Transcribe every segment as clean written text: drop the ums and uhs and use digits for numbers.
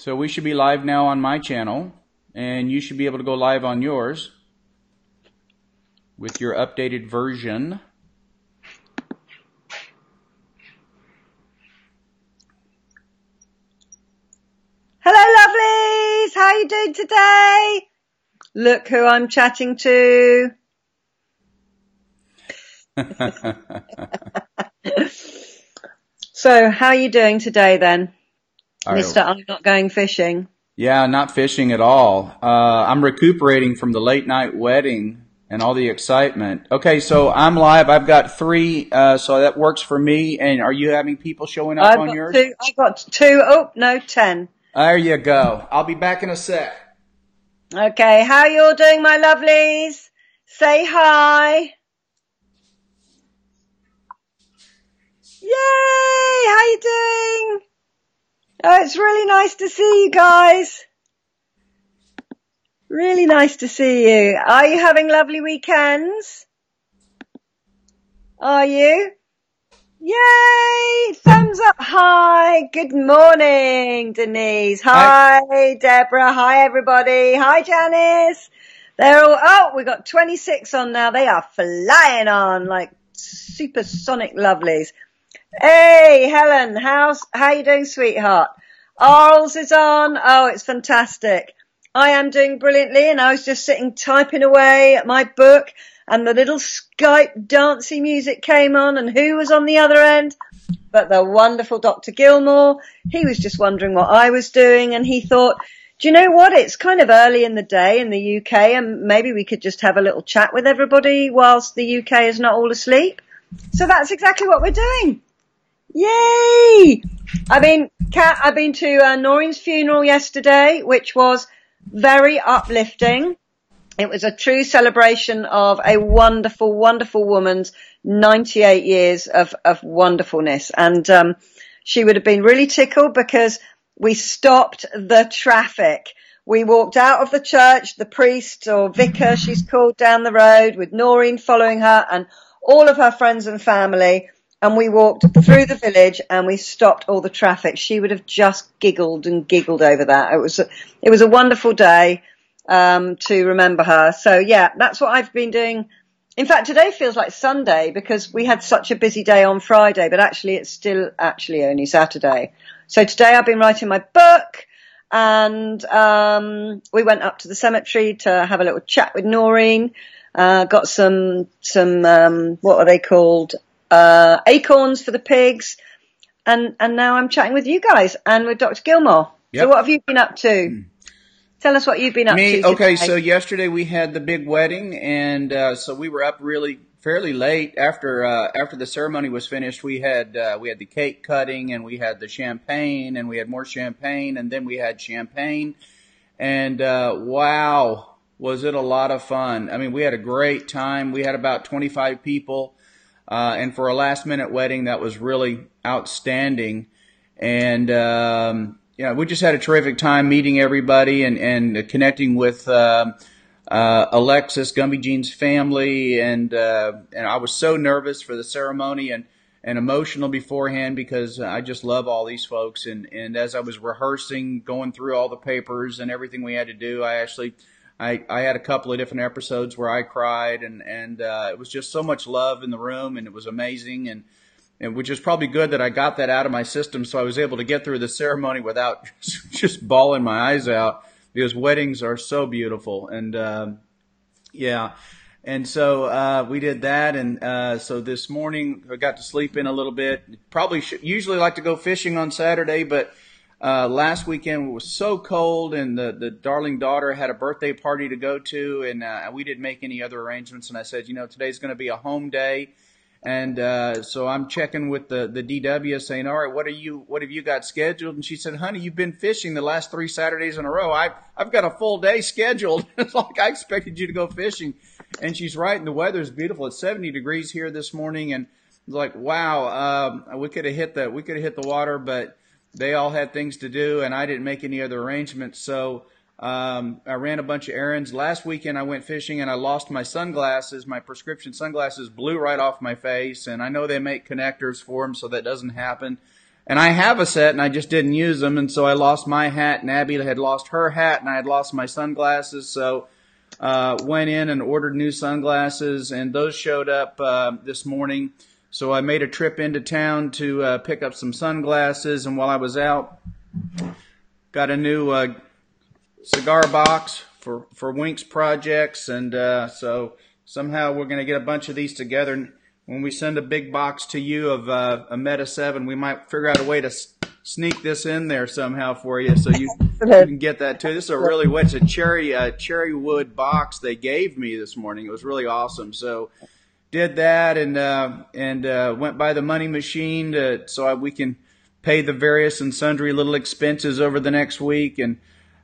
So we should be live now on my channel, and you should be able to go live on yours with your updated version. Hello, lovelies! How are you doing today? Look who I'm chatting to. So, how are you doing today then? Mr. I'm not going fishing. Yeah, not fishing at all. I'm recuperating from the late night wedding and all the excitement. Okay, so I'm live. I've got 3, so that works for me. And are you having people showing up on yours? I've got 2. Oh, no, 10. There you go. I'll be back in a sec. Okay, how are you all doing, my lovelies? Say hi. Yay! How you doing? Oh, it's really nice to see you guys. Really nice to see you. Are you having lovely weekends? Are you? Yay! Thumbs up high. Good morning, Denise. Hi, Deborah. Hi, everybody. Hi, Janice. They're all, we got 26 on now. They are flying on like supersonic lovelies. Hey, Helen, how you doing, sweetheart? Arles is on. Oh, it's fantastic. I am doing brilliantly, and I was just sitting typing away at my book, and the little Skype dancey music came on, and who was on the other end? But the wonderful Dr. Gilmore. He was just wondering what I was doing, and he thought, do you know what? It's kind of early in the day in the UK, and maybe we could just have a little chat with everybody whilst the UK is not all asleep. So that's exactly what we're doing. Yay! I've been to Noreen's funeral yesterday, which was very uplifting. It was a true celebration of a wonderful, wonderful woman's 98 years of wonderfulness. And she would have been really tickled because we stopped the traffic. We walked out of the church, the priest or vicar, she's called, down the road with Noreen following her and all of her friends and family. And we walked through the village and we stopped all the traffic. She would have just giggled and giggled over that. It was a wonderful day, to remember her. So yeah, that's what I've been doing. In fact, today feels like Sunday because we had such a busy day on Friday, but actually it's still actually only Saturday. So today I've been writing my book, and, we went up to the cemetery to have a little chat with Noreen, got some, what are they called? Acorns for the pigs, and now I'm chatting with you guys and with Dr. Gilmore. Yep. So what have you been up to? Tell us what you've been up to. Okay, so yesterday we had the big wedding, and so we were up really fairly late after the ceremony was finished. We had the cake cutting, and we had the champagne, and we had more champagne, and then we had champagne, and wow, was it a lot of fun. I mean, we had a great time. We had about 25 people. And for a last-minute wedding, that was really outstanding. And, we just had a terrific time meeting everybody and connecting with Alexis, Gumby Jean's family. And I was so nervous for the ceremony and emotional beforehand because I just love all these folks. And as I was rehearsing, going through all the papers and everything we had to do, I had a couple of different episodes where I cried, and it was just so much love in the room, and it was amazing, and which is probably good that I got that out of my system, so I was able to get through the ceremony without just bawling my eyes out, because weddings are so beautiful, and yeah. And so we did that, and so this morning I got to sleep in a little bit. Usually like to go fishing on Saturday, but last weekend it was so cold, and the darling daughter had a birthday party to go to, and we didn't make any other arrangements. And I said, today's going to be a home day, and so I'm checking with the DW, saying, all right, what have you got scheduled? And she said, honey, you've been fishing the last 3 Saturdays in a row. I've got a full day scheduled. It's like I expected you to go fishing, and she's right. And the weather's beautiful. It's 70 degrees here this morning, and it's like, wow, we could have hit the water, but they all had things to do, and I didn't make any other arrangements. So I ran a bunch of errands. Last weekend I went fishing, and I lost my sunglasses. My prescription sunglasses blew right off my face, and I know they make connectors for them so that doesn't happen. And I have a set, and I just didn't use them, and so I lost my hat, and Abby had lost her hat, and I had lost my sunglasses, so went in and ordered new sunglasses, and those showed up this morning. So I made a trip into town to pick up some sunglasses, and while I was out, got a new cigar box for Wink's projects, and so somehow we're going to get a bunch of these together. When we send a big box to you of a Meta 7, we might figure out a way to sneak this in there somehow for you so you can get that too. This is it's a cherry wood box they gave me this morning. It was really awesome. So did that and went by the money machine so we can pay the various and sundry little expenses over the next week. And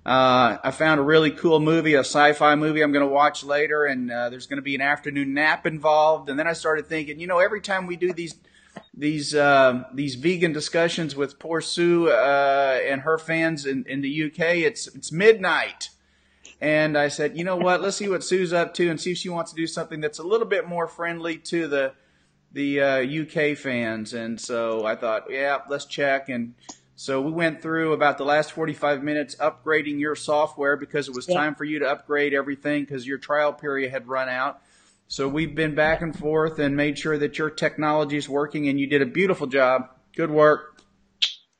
I found a really cool movie, a sci-fi movie I'm going to watch later, and there's going to be an afternoon nap involved. And then I started thinking, every time we do these vegan discussions with poor Sue and her fans in the UK, it's midnight. And I said, you know what? Let's see what Sue's up to and see if she wants to do something that's a little bit more friendly to the UK fans. And so I thought, yeah, let's check. And so we went through about the last 45 minutes upgrading your software because it was time for you to upgrade everything because your trial period had run out. So we've been back and forth and made sure that your technology is working, and you did a beautiful job. Good work.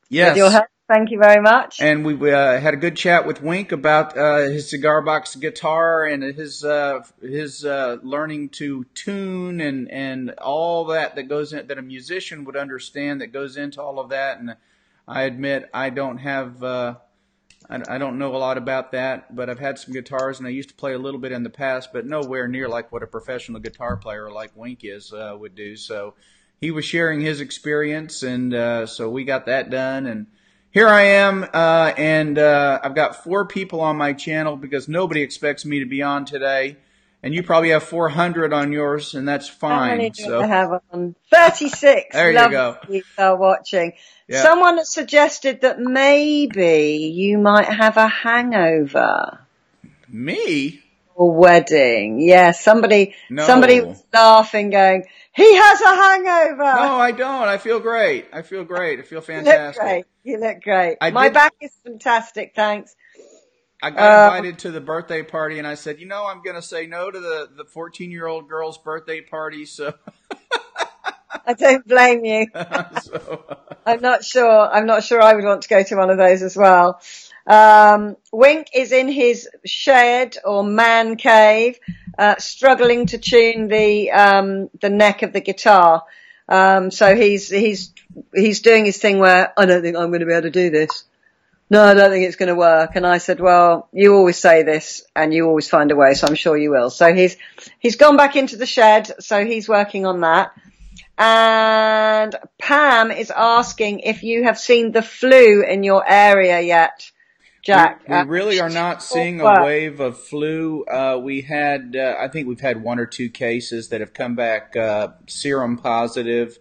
Yes. With your help. Thank you very much. And we had a good chat with Wink about his cigar box guitar and his learning to tune and all that goes in, that a musician would understand that goes into all of that. And I admit I don't have I don't know a lot about that, but I've had some guitars and I used to play a little bit in the past, but nowhere near like what a professional guitar player like Wink would do. So he was sharing his experience, and so we got that done. And here I am, and I've got 4 people on my channel because nobody expects me to be on today. And you probably have 400 on yours, and that's fine. How many do I have on? 36. There you go. People are watching. Yeah. Someone has suggested that maybe you might have a hangover. Me? Or wedding. Yeah, somebody was laughing, going, he has a hangover. No, I don't. I feel great. I feel fantastic. You look great. My back is fantastic, thanks. I got invited to the birthday party, and I said, I'm going to say no to the 14-year-old girl's birthday party, so. I don't blame you. I'm not sure I would want to go to one of those as well. Wink is in his shed or man cave, struggling to tune the neck of the guitar. So he's doing his thing where I don't think I'm going to be able to do this. No, I don't think it's going to work. And I said, well, you always say this and you always find a way, so I'm sure you will. So he's gone back into the shed, so he's working on that. And Pam is asking if you have seen the flu in your area yet, Jack. We really are not seeing a wave of flu. We had, I think we've had 1 or 2 cases that have come back serum positive.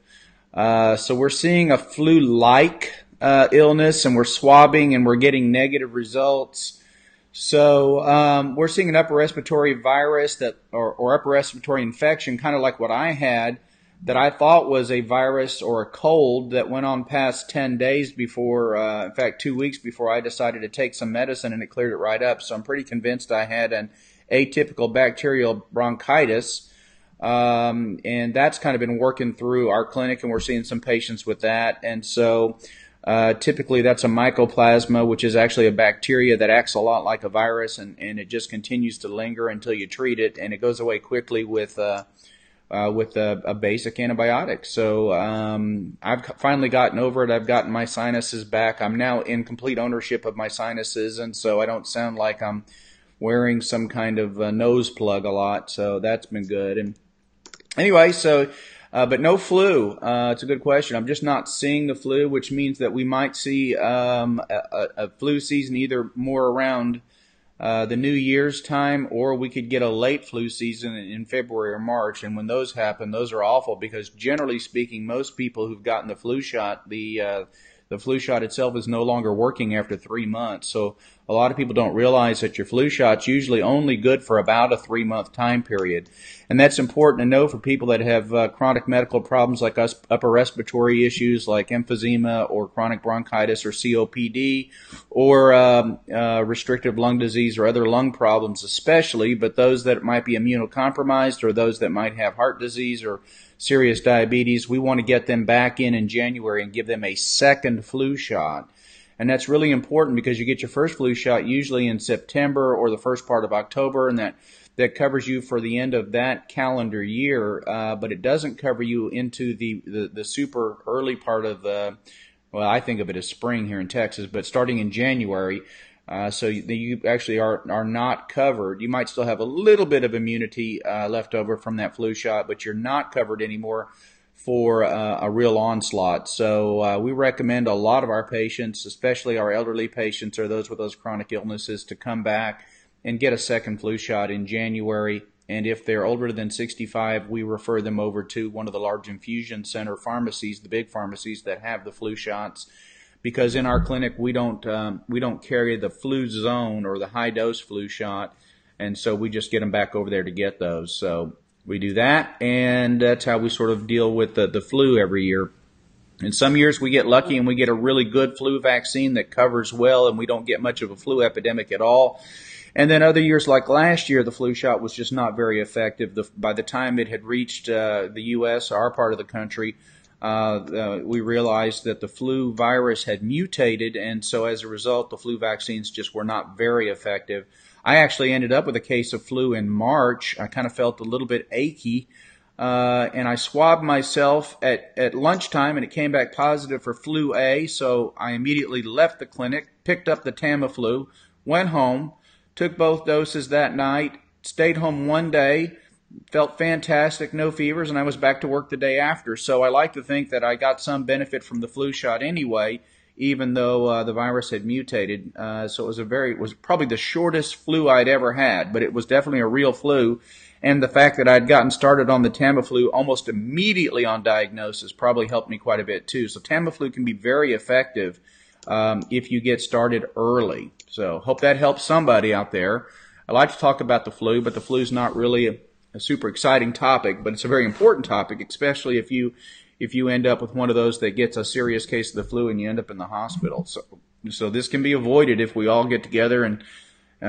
So we're seeing a flu-like illness, and we're swabbing and we're getting negative results. So we're seeing an upper respiratory virus or upper respiratory infection, kind of like what I had, that I thought was a virus or a cold that went on past 10 days before, in fact, 2 weeks before I decided to take some medicine, and it cleared it right up. So I'm pretty convinced I had an atypical bacterial bronchitis. And that's kind of been working through our clinic, and we're seeing some patients with that. And so typically that's a mycoplasma, which is actually a bacteria that acts a lot like a virus, and it just continues to linger until you treat it, and it goes away quickly with a basic antibiotic. So I've finally gotten over it. I've gotten my sinuses back. I'm now in complete ownership of my sinuses, and so I don't sound like I'm wearing some kind of nose plug a lot. So that's been good. And anyway, so but no flu. It's a good question. I'm just not seeing the flu, which means that we might see a flu season either more around the New Year's time, or we could get a late flu season in February or March. And when those happen, those are awful because generally speaking, most people who've gotten the flu shot, the the flu shot itself is no longer working after 3 months. So a lot of people don't realize that your flu shot's usually only good for about a 3-month time period. And that's important to know for people that have chronic medical problems like upper respiratory issues like emphysema or chronic bronchitis or COPD or restrictive lung disease or other lung problems especially, but those that might be immunocompromised or those that might have heart disease or serious diabetes, we want to get them back in January and give them a second flu shot. And that's really important because you get your first flu shot usually in September or the first part of October, and that covers you for the end of that calendar year, but it doesn't cover you into the super early part of well, I think of it as spring here in Texas, but starting in January. So you actually are not covered. You might still have a little bit of immunity left over from that flu shot, but you're not covered anymore for a real onslaught. So we recommend a lot of our patients, especially our elderly patients or those with those chronic illnesses, to come back and get a second flu shot in January. And if they're older than 65, we refer them over to one of the large infusion center pharmacies, the big pharmacies that have the flu shots. Because in our clinic we don't carry the Fluzone or the high dose flu shot, and so we just get them back over there to get those. So we do that, and that's how we sort of deal with the flu every year. In some years we get lucky and we get a really good flu vaccine that covers well, and we don't get much of a flu epidemic at all. And then other years, like last year, the flu shot was just not very effective. By the time it had reached the U.S., our part of the country, we realized that the flu virus had mutated, and so as a result, the flu vaccines just were not very effective. I actually ended up with a case of flu in March. I kind of felt a little bit achy, and I swabbed myself at lunchtime, and it came back positive for flu A, so I immediately left the clinic, picked up the Tamiflu, went home, took both doses that night, stayed home one day, felt fantastic, no fevers, and I was back to work the day after. So I like to think that I got some benefit from the flu shot anyway, even though the virus had mutated. So it was probably the shortest flu I'd ever had, but it was definitely a real flu. And the fact that I'd gotten started on the Tamiflu almost immediately on diagnosis probably helped me quite a bit too. So Tamiflu can be very effective if you get started early. So hope that helps somebody out there. I like to talk about the flu, but the flu's not really a super exciting topic, but it's a very important topic, especially if you end up with one of those that gets a serious case of the flu and you end up in the hospital. So this can be avoided if we all get together and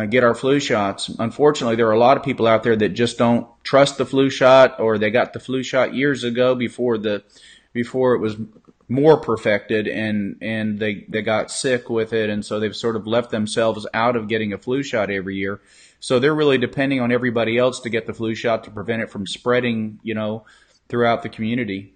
get our flu shots. Unfortunately, there are a lot of people out there that just don't trust the flu shot, or they got the flu shot years ago before it was more perfected, and they got sick with it, and so they've sort of left themselves out of getting a flu shot every year. So they're really depending on everybody else to get the flu shot to prevent it from spreading, throughout the community.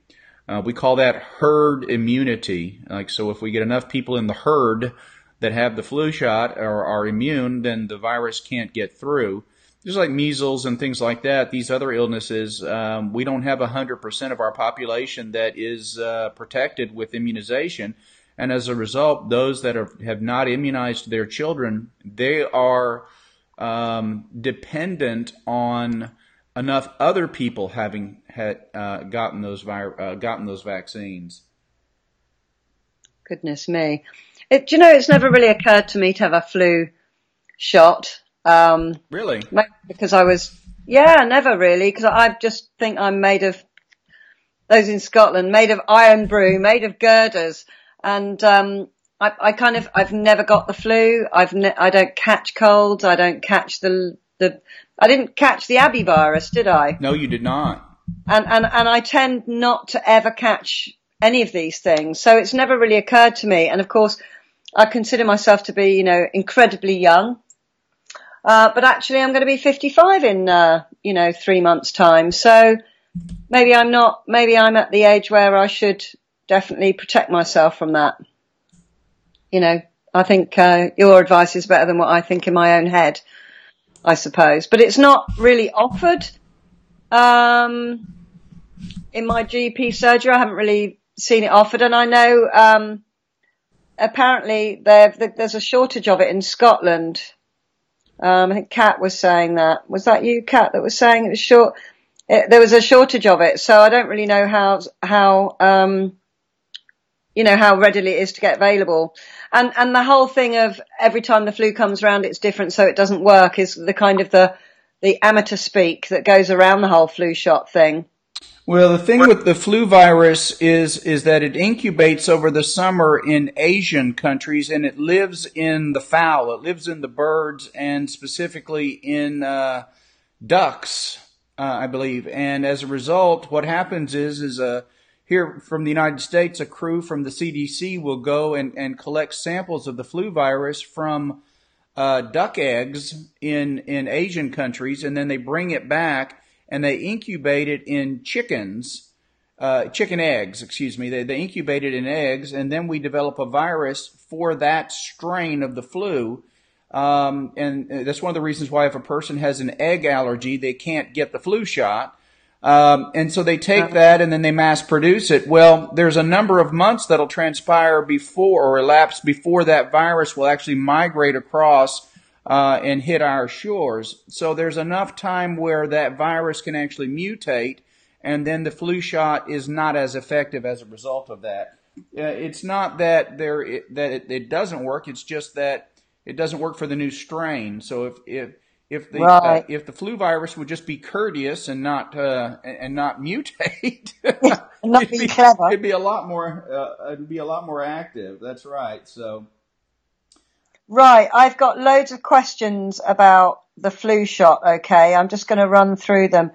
We call that herd immunity. So if we get enough people in the herd that have the flu shot or are immune, then the virus can't get through. Just like measles and things like that, these other illnesses, we don't have 100% of our population that is protected with immunization. And as a result, those that have not immunized their children, they are dependent on enough other people having gotten those vaccines. Goodness me. It's never really occurred to me to have a flu shot. Really? Because never really, because I just think I'm made of, those in Scotland, made of iron brew, made of girders, and I've never got the flu. I don't catch colds. I don't catch I didn't catch the Abbey virus, did I? No, you did not. And I tend not to ever catch any of these things. So it's never really occurred to me. And of course, I consider myself to be, incredibly young. But actually I'm going to be 55 in, 3 months time. So maybe I'm at the age where I should definitely protect myself from that. I think, your advice is better than what I think in my own head, I suppose. But it's not really offered, in my GP surgery. I haven't really seen it offered. And I know, apparently there's a shortage of it in Scotland. I think Kat was saying that. Was that you, Kat, that was saying it was short? There was a shortage of it, so I don't really know how how readily it is to get available. And the whole thing of every time the flu comes around, it's different, so it doesn't work, is the kind of the amateur speak that goes around the whole flu shot thing. Well, the thing with the flu virus is that it incubates over the summer in Asian countries, and it lives in the fowl. It lives in the birds, and specifically in ducks, I believe. And as a result, what happens is here from the United States, a crew from the CDC will go and collect samples of the flu virus from duck eggs in Asian countries, and then they bring it back and they incubate it in chicken eggs, excuse me. They incubate it in eggs, and then we develop a virus for that strain of the flu. And that's one of the reasons why if a person has an egg allergy, they can't get the flu shot. And so they take that and then they mass produce it. Well, there's a number of months that'll transpire before or elapse before that virus will actually migrate across and hit our shores. So there's enough time where that virus can actually mutate, and then the flu shot is not as effective as a result of that. It's not that it doesn't work. It's just that it doesn't work for the new strain. So if the flu virus would just be courteous and not mutate, and not be clever, it'd be a lot more active. That's right. So. Right, I've got loads of questions about the flu shot, okay? I'm just going to run through them.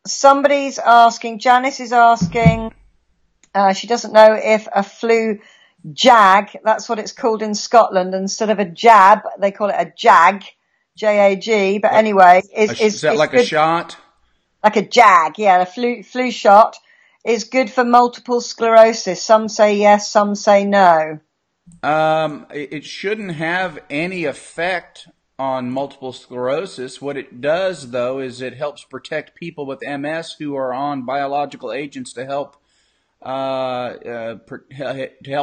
Somebody's asking, Janice is asking, she doesn't know if a flu jag, that's what it's called in Scotland, instead of a jab, they call it a jag, J-A-G, but anyway. Is that like a shot? Like a jag, yeah, a flu shot is good for multiple sclerosis. Some say yes, some say no. It shouldn't have any effect on multiple sclerosis. What it does, though, is it helps protect people with MS who are on biological agents to help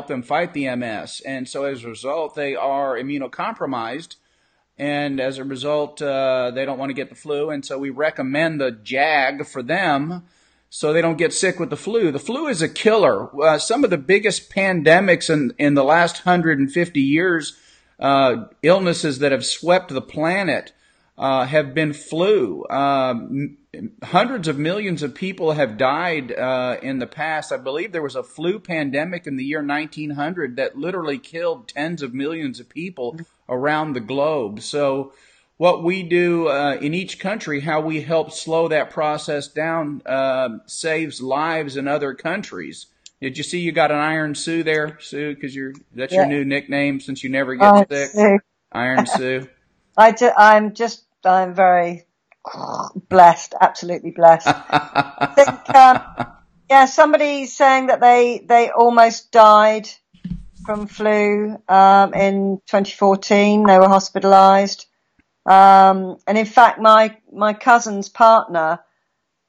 them fight the MS. And so as a result, they are immunocompromised. And as a result, they don't want to get the flu. And so we recommend the JAG for them so they don't get sick with the flu. The flu is a killer. Some of the biggest pandemics in the last 150 years, illnesses that have swept the planet, have been flu. Hundreds of millions of people have died in the past. I believe there was a flu pandemic in the year 1900 that literally killed tens of millions of people around the globe. So what we do in each country, how we help slow that process down, saves lives in other countries. Did you see you got an Iron Sue there, Sue? Because that's your new nickname since you never get sick. Sue. Iron Sue. I'm very blessed, absolutely blessed. I think, somebody's saying that they almost died from flu in 2014. They were hospitalized. And in fact, my cousin's partner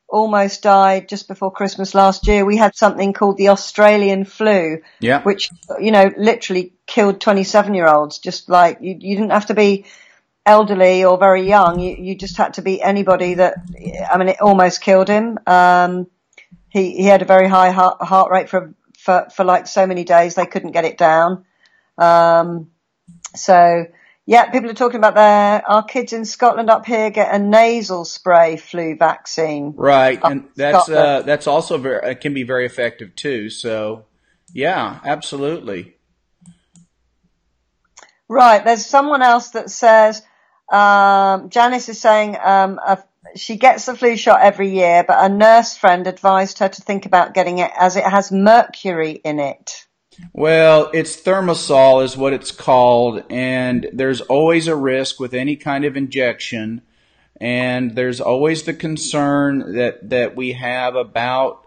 almost died just before Christmas last year. We had something called the Australian flu, which, literally killed 27-year-olds. Just like you didn't have to be elderly or very young. You just had to be anybody it almost killed him. He had a very high heart rate for like so many days. They couldn't get it down. People are talking about our kids in Scotland up here get a nasal spray flu vaccine. Right. And that's also it can be very effective too. So yeah, absolutely. Right. There's someone else that says, Janice is saying, she gets the flu shot every year, but a nurse friend advised her to think about getting it as it has mercury in it. Well, it's Thermosol is what it's called, and there's always a risk with any kind of injection, and there's always the concern that we have about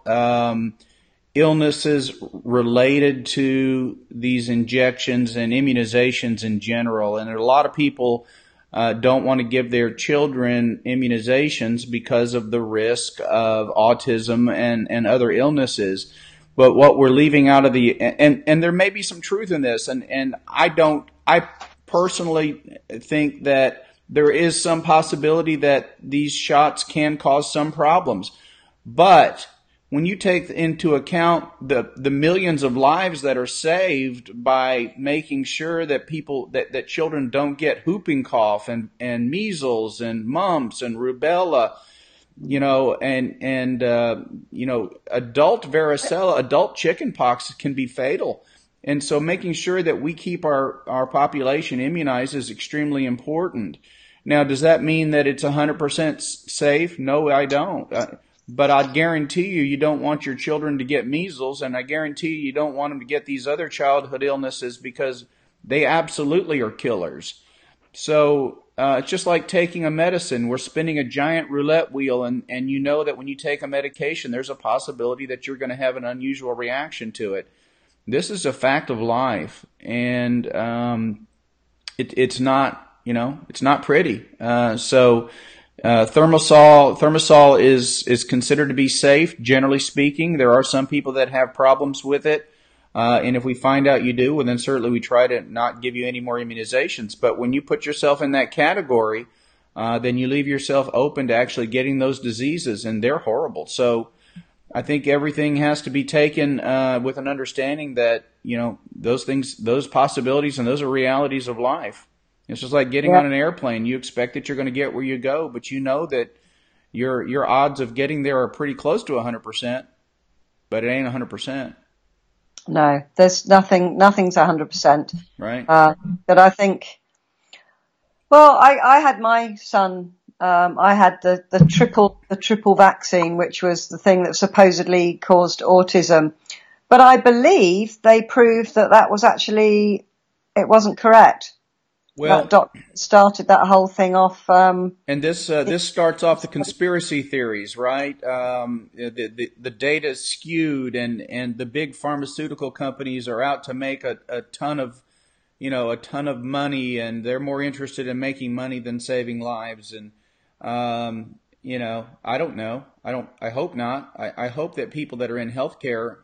illnesses related to these injections and immunizations in general. And there are a lot of people don't want to give their children immunizations because of the risk of autism and other illnesses. But what we're leaving out of and there may be some truth in this, and I personally think that there is some possibility that these shots can cause some problems. But when you take into account the millions of lives that are saved by making sure that that children don't get whooping cough and measles and mumps and rubella, adult varicella, adult chickenpox can be fatal. And so making sure that we keep our population immunized is extremely important. Now, does that mean that it's 100% safe? No, I don't. But I guarantee you don't want your children to get measles, and I guarantee you don't want them to get these other childhood illnesses, because they absolutely are killers. So it's just like taking a medicine. We're spinning a giant roulette wheel, and you know that when you take a medication, there's a possibility that you're going to have an unusual reaction to it. This is a fact of life, and it's not, it's not pretty. Thimerosal is considered to be safe, generally speaking. There are some people that have problems with it. And if we find out you do, well, then certainly we try to not give you any more immunizations. But when you put yourself in that category, then you leave yourself open to actually getting those diseases, and they're horrible. So I think everything has to be taken with an understanding that, those things, those possibilities, and those are realities of life. It's just like getting on an airplane. You expect that you're going to get where you go, but you know that your odds of getting there are pretty close to 100%, but it ain't 100%. No, there's nothing's 100%. Right. But I think, I had my son, I had the triple vaccine, which was the thing that supposedly caused autism. But I believe they proved that was actually, it wasn't correct. Well, that doctor started that whole thing off. And this starts off the conspiracy theories, right? The data is skewed, and the big pharmaceutical companies are out to make a ton of money, and they're more interested in making money than saving lives. And I don't know. I hope not. I hope that people that are in healthcare,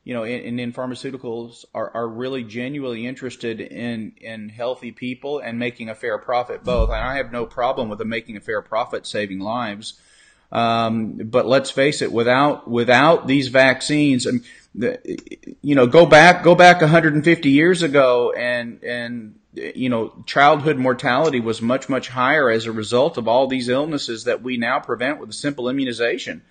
in pharmaceuticals are really genuinely interested in healthy people and making a fair profit both. And I have no problem with them making a fair profit, saving lives. But let's face it, without these vaccines, go back 150 years ago, and childhood mortality was much, much higher as a result of all these illnesses that we now prevent with a simple immunization.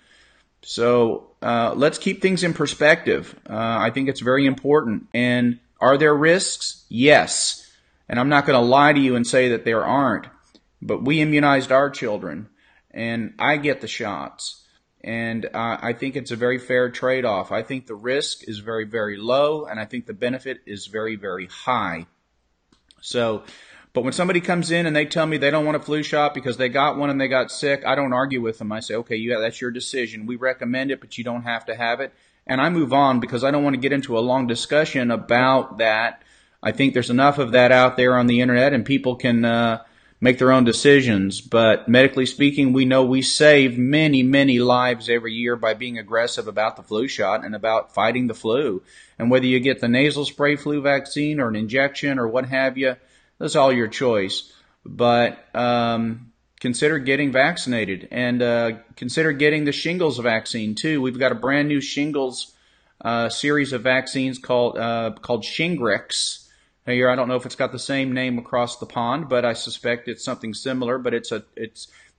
So let's keep things in perspective. I think it's very important. And are there risks? Yes. And I'm not going to lie to you and say that there aren't. But we immunized our children, and I get the shots. And I think it's a very fair trade-off. I think the risk is very, very low, and I think the benefit is very, very high. So, but when somebody comes in and they tell me they don't want a flu shot because they got one and they got sick, I don't argue with them. I say, okay, that's your decision. We recommend it, but you don't have to have it. And I move on because I don't want to get into a long discussion about that. I think there's enough of that out there on the internet, and people can make their own decisions. But medically speaking, we know we save many, many lives every year by being aggressive about the flu shot and about fighting the flu. And whether you get the nasal spray flu vaccine or an injection or what have you, that's all your choice. But consider getting vaccinated, and consider getting the shingles vaccine too. We've got a brand new shingles series of vaccines called Shingrix. Here, I don't know if it's got the same name across the pond, but I suspect it's something similar. But it's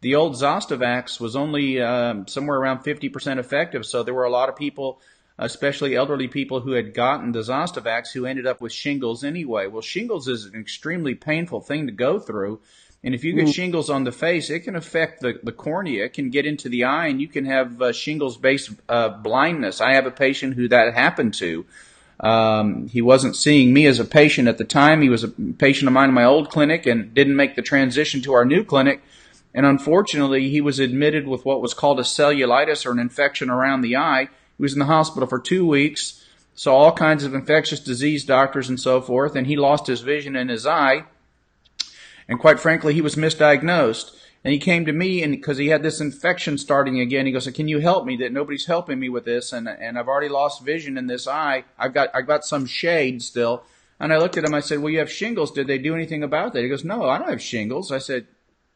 the old Zostavax was only somewhere around 50% effective, so there were a lot of people, especially elderly people, who had gotten the Zostavax who ended up with shingles anyway. Well, shingles is an extremely painful thing to go through. And if you get shingles on the face, it can affect the cornea. It can get into the eye, and you can have shingles-based blindness. I have a patient who that happened to. He wasn't seeing me as a patient at the time. He was a patient of mine in my old clinic and didn't make the transition to our new clinic. And unfortunately, he was admitted with what was called a cellulitis, or an infection around the eye. He was in the hospital for 2 weeks, saw all kinds of infectious disease doctors and so forth, and he lost his vision in his eye. And quite frankly, he was misdiagnosed. And he came to me, and because he had this infection starting again, he goes, "Can you help me? That nobody's helping me with this, and I've already lost vision in this eye. I've got some shade still." And I looked at him. I said, "Well, you have shingles. Did they do anything about that?" He goes, "No, I don't have shingles." I said,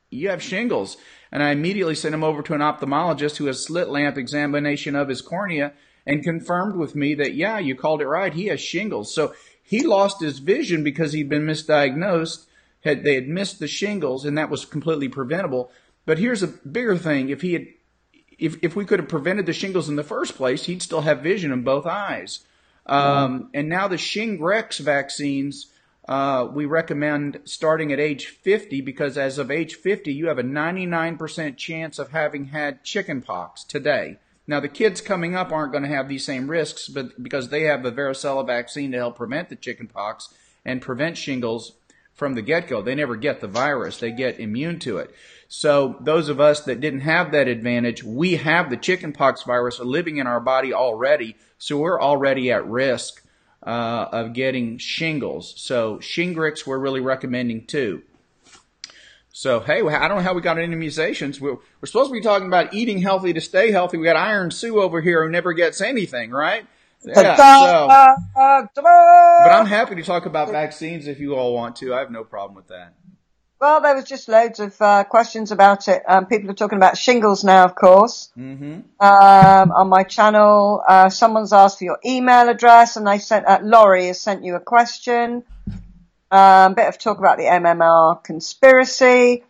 you have shingles. And I immediately sent him over to an ophthalmologist who has slit lamp examination of his cornea and confirmed with me that, yeah, you called it right. He has shingles. So he lost his vision because he'd been misdiagnosed. They had missed the shingles, and that was completely preventable. But here's a bigger thing. If we could have prevented the shingles in the first place, he'd still have vision in both eyes. And now the Shingrix vaccines, we recommend starting at age 50 because as of age 50, you have a 99% chance of having had chickenpox today. Now, the kids coming up aren't going to have these same risks, but because they have the varicella vaccine to help prevent the chickenpox and prevent shingles from the get-go. They never get the virus. They get immune to it. So those of us that didn't have that advantage, we have the chickenpox virus living in our body already, so we're already at risk of getting shingles. So Shingrix we're really recommending too. So, hey, I don't know how we got into immunizations. We're supposed to be talking about eating healthy to stay healthy. We got Iron Sue over here who never gets anything, right? Yeah, but I'm happy to talk about vaccines if you all want to. I have no problem with that. Well, there was just loads of questions about it. People are talking about shingles now, of course. Mm-hmm. On my channel, someone's asked for your email address, and Laurie has sent you a question. Bit of talk about the MMR conspiracy.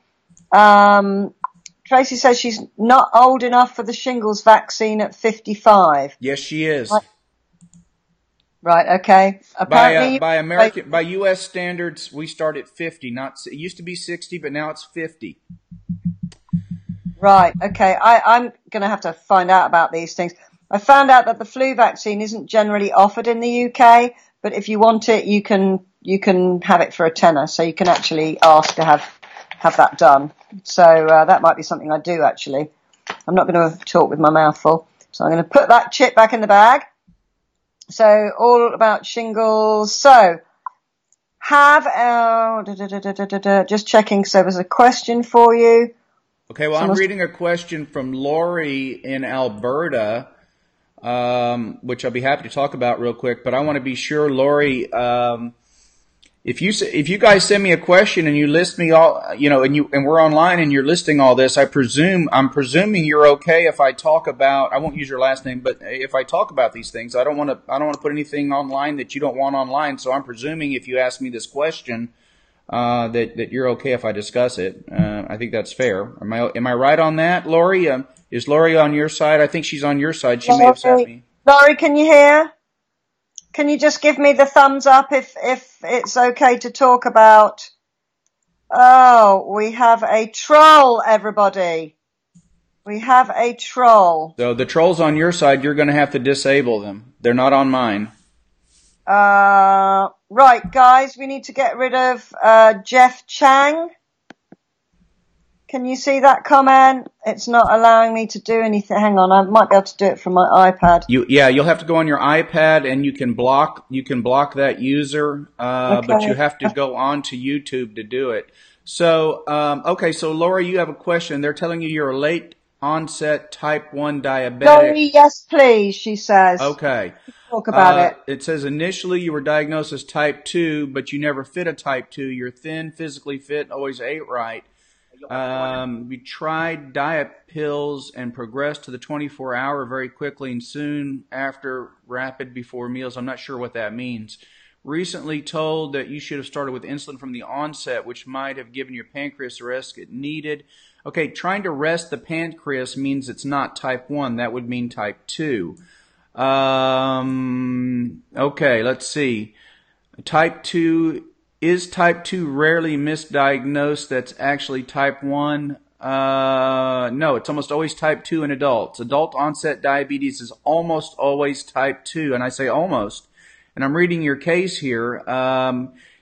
Tracy says she's not old enough for the shingles vaccine at 55. Yes, she is. Right. Okay. Apparently, by U.S. standards, we start at 50. It used to be 60, but now it's 50. Right. Okay. I'm going to have to find out about these things. I found out that the flu vaccine isn't generally offered in the UK, but if you want it, you can have it for a tenner. So you can actually ask to have that done. So that might be something I do actually. I'm not going to talk with my mouth full. So I'm going to put that chip back in the bag. So all about shingles. So just checking. So there's a question for you. Okay. Well, I'm reading a question from Lori in Alberta, which I'll be happy to talk about real quick. But I want to be sure, Lori, if you guys send me a question and you list me all, and we're online and you're listing all this, I'm presuming you're okay if I talk about, I won't use your last name, but if I talk about these things, I don't want to put anything online that you don't want online. So I'm presuming if you ask me this question, that you're okay if I discuss it. I think that's fair. Am I right on that, Lori? Is Lori on your side? I think she's on your side. She may have sent me. Lori, can you hear? Can you just give me the thumbs up if it's okay to talk about? Oh, we have a troll, everybody. We have a troll. So the trolls on your side, you're going to have to disable them. They're not on mine. Right, guys, we need to get rid of Jeff Chang. Can you see that comment? It's not allowing me to do anything. Hang on, I might be able to do it from my iPad. You'll have to go on your iPad and you can block that user, okay. But you have to go on to YouTube to do it. So, okay, so Laura, you have a question. They're telling you you're a late onset type 1 diabetic. Lori, yes, please, she says. Okay. Talk about it. It says initially you were diagnosed as type 2, but you never fit a type 2. You're thin, physically fit, always ate right. We tried diet pills and progressed to the 24-hour very quickly and soon after rapid before meals. I'm not sure what that means. Recently told that you should have started with insulin from the onset, which might have given your pancreas the rest it needed. Okay, trying to rest the pancreas means it's not type 1. That would mean type 2. Okay, let's see. Type 2... Is type 2 rarely misdiagnosed that's actually type 1? No, it's almost always type 2 in adults. Adult onset diabetes is almost always type 2, and I say almost. And I'm reading your case here.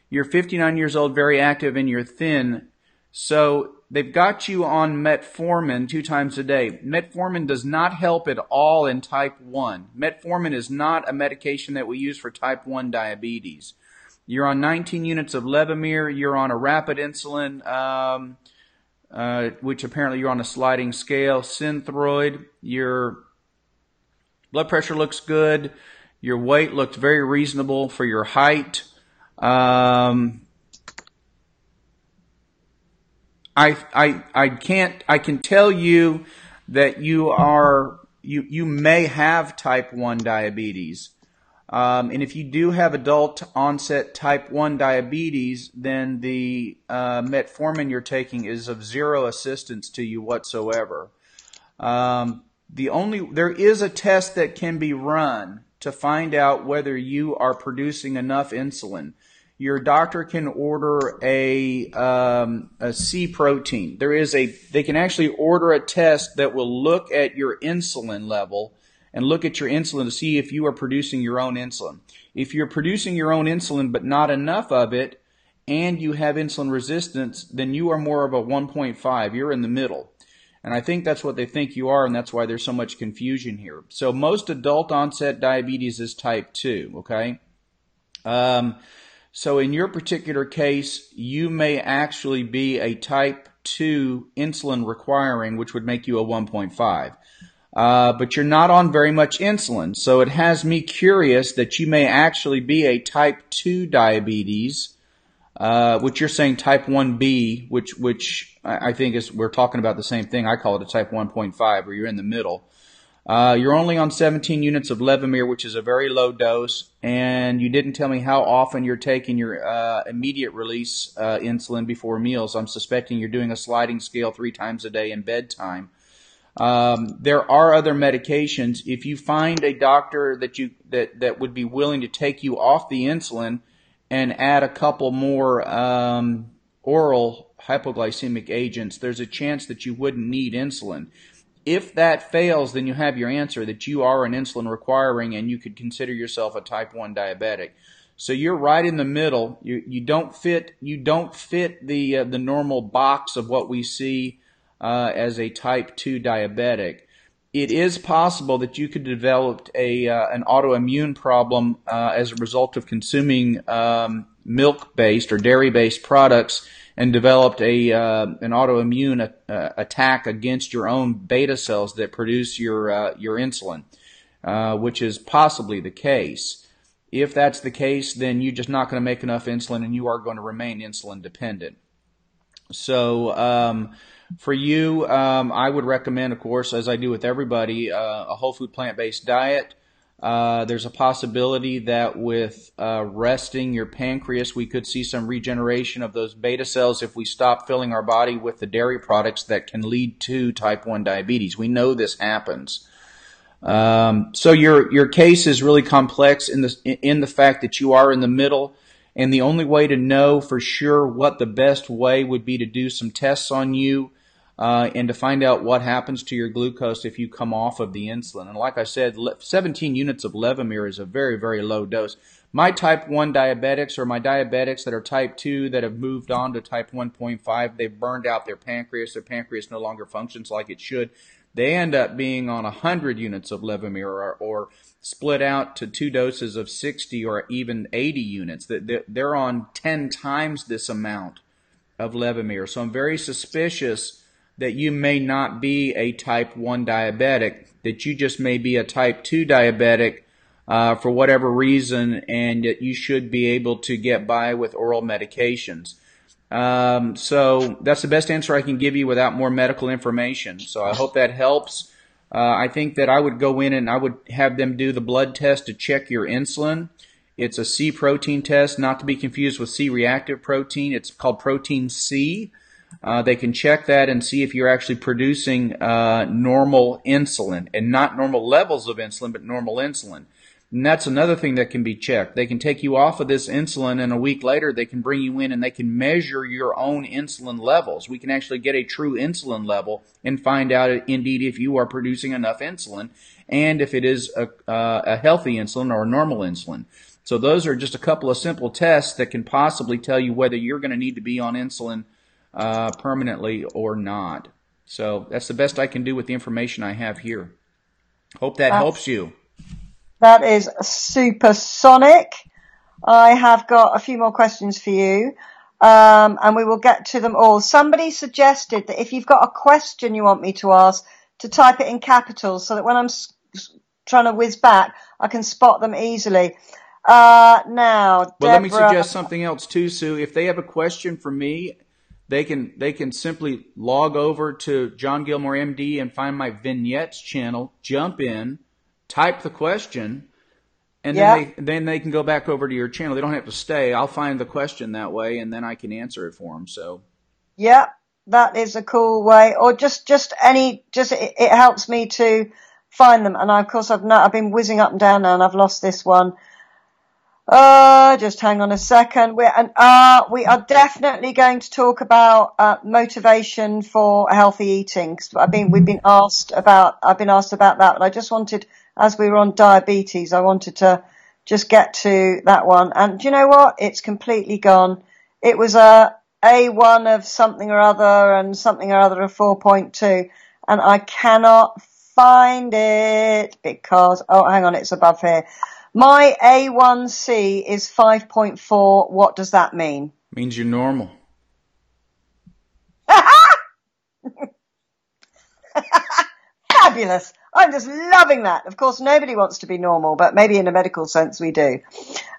You're 59 years old, very active, and you're thin. So they've got you on metformin 2 times a day. Metformin does not help at all in type 1. Metformin is not a medication that we use for type 1 diabetes. You're on 19 units of Levemir. You're on a rapid insulin, which apparently you're on a sliding scale. Synthroid. Your blood pressure looks good. Your weight looked very reasonable for your height. I can tell you that you may have type 1 diabetes. And if you do have adult onset type 1 diabetes, then the metformin you're taking is of zero assistance to you whatsoever. There is a test that can be run to find out whether you are producing enough insulin. Your doctor can order a C protein. They can actually order a test that will look at your insulin level and look at your insulin to see if you are producing your own insulin. If you're producing your own insulin but not enough of it, and you have insulin resistance, then you are more of a 1.5. You're in the middle. And I think that's what they think you are, and that's why there's so much confusion here. So most adult onset diabetes is type 2, okay? So in your particular case, you may actually be a type 2 insulin requiring, which would make you a 1.5. But you're not on very much insulin. So it has me curious that you may actually be a type 2 diabetes, which you're saying type 1B, which I think we're talking about the same thing. I call it a type 1.5, where you're in the middle. You're only on 17 units of Levemir, which is a very low dose, and you didn't tell me how often you're taking your immediate release insulin before meals. I'm suspecting you're doing a sliding scale 3 times a day in bedtime. There are other medications. If you find a doctor that would be willing to take you off the insulin and add a couple more oral hypoglycemic agents, there's a chance that you wouldn't need insulin. If that fails, then you have your answer that you are an insulin requiring and you could consider yourself a type 1 diabetic. So you're right in the middle. You don't fit the normal box of what we see as a type 2 diabetic. It is possible that you could develop an autoimmune problem as a result of consuming milk-based or dairy-based products and developed an autoimmune attack against your own beta cells that produce your insulin, which is possibly the case. If that's the case, then you're just not going to make enough insulin and you are going to remain insulin dependent. So for you, I would recommend, of course, as I do with everybody, a whole food plant-based diet. There's a possibility that with resting your pancreas, we could see some regeneration of those beta cells if we stop filling our body with the dairy products that can lead to type 1 diabetes. We know this happens. So your case is really complex in the fact that you are in the middle, and the only way to know for sure what the best way would be to do some tests on you and to find out what happens to your glucose if you come off of the insulin. And like I said, 17 units of Levemir is a very, very low dose. My type 1 diabetics or my diabetics that are type 2 that have moved on to type 1.5, they've burned out their pancreas. Their pancreas no longer functions like it should. They end up being on 100 units of Levemir or split out to 2 doses of 60 or even 80 units. They're on 10 times this amount of Levemir. So I'm very suspicious that you may not be a type 1 diabetic, that you just may be a type 2 diabetic for whatever reason, and that you should be able to get by with oral medications. So that's the best answer I can give you without more medical information. So I hope that helps. I think that I would go in and I would have them do the blood test to check your insulin. It's a C protein test, not to be confused with C-reactive protein. It's called protein C. They can check that and see if you're actually producing normal insulin, and not normal levels of insulin, but normal insulin. And that's another thing that can be checked. They can take you off of this insulin, and a week later they can bring you in and they can measure your own insulin levels. We can actually get a true insulin level and find out indeed if you are producing enough insulin and if it is a healthy insulin or a normal insulin. So those are just a couple of simple tests that can possibly tell you whether you're going to need to be on insulin permanently or not. So that's the best I can do with the information I have here. Hope that helps you. That is supersonic. I have got a few more questions for you, and we will get to them all. Somebody suggested that if you've got a question you want me to ask, to type it in capitals so that when I'm trying to whiz back, I can spot them easily. Now, Deborah, well, let me suggest something else too, Sue. If they have a question for me, they can simply log over to John Gilmore MD and find my vignettes channel, jump in, type the question, and Yeah. then they can go back over to your channel. They don't have to stay. I'll find the question that way, and then I can answer it for them. So Yeah, that is a cool way. Or it helps me to find them. And of course I've been whizzing up and down now and I've lost this one. Just hang on a second. We are definitely going to talk about motivation for healthy eating. I've been asked about that, but I just wanted, as we were on diabetes, I wanted to just get to that one. And do you know what? It's completely gone. It was A1 of something or other and something or other of 4.2, and I cannot find it because, oh, hang on, it's above here. My A1C is 5.4. What does that mean? means you're normal. Fabulous. I'm just loving that. Of course, nobody wants to be normal, but maybe in a medical sense we do.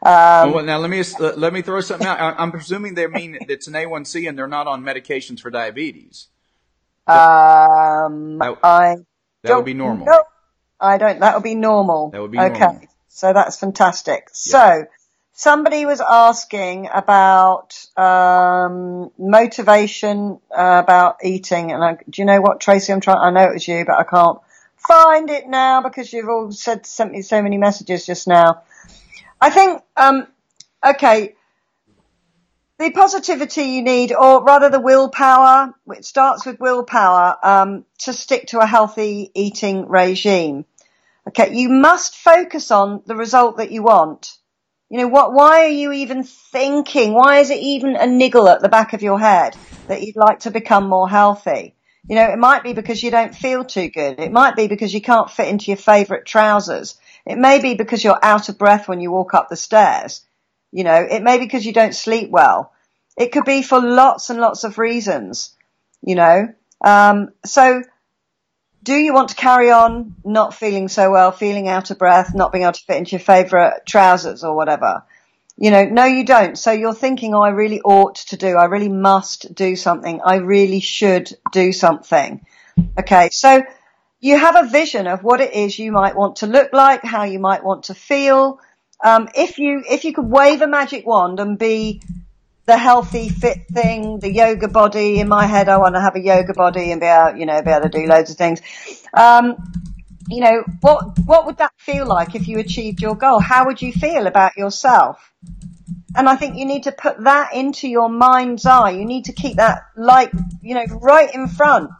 Well, now let me throw something out. I'm presuming they mean it's an A1C and they're not on medications for diabetes. That would be normal. No, I don't. That would be normal. That would be normal. Okay. So that's fantastic. Yep. So somebody was asking about motivation about eating, and do you know what, Tracy? I know it was you, but I can't find it now because you've all sent me so many messages just now. I think okay, the positivity you need, or rather the willpower. It starts with willpower to stick to a healthy eating regime. Okay, you must focus on the result that you want. You know, why are you even thinking? Why is it even a niggle at the back of your head that you'd like to become more healthy? You know, it might be because you don't feel too good. It might be because you can't fit into your favorite trousers. It may be because you're out of breath when you walk up the stairs. You know, it may be because you don't sleep well. It could be for lots and lots of reasons, you know. So do you want to carry on not feeling so well, feeling out of breath, not being able to fit into your favourite trousers or whatever? You know, no, you don't. So you're thinking, oh, I really ought to do, I really must do something, I really should do something. Okay, so you have a vision of what it is you might want to look like, how you might want to feel. If you could wave a magic wand and be the healthy, fit thing, the yoga body. In my head, I want to have a yoga body and be able to do loads of things. You know, what would that feel like if you achieved your goal? How would you feel about yourself? And I think you need to put that into your mind's eye. You need to keep that right in front.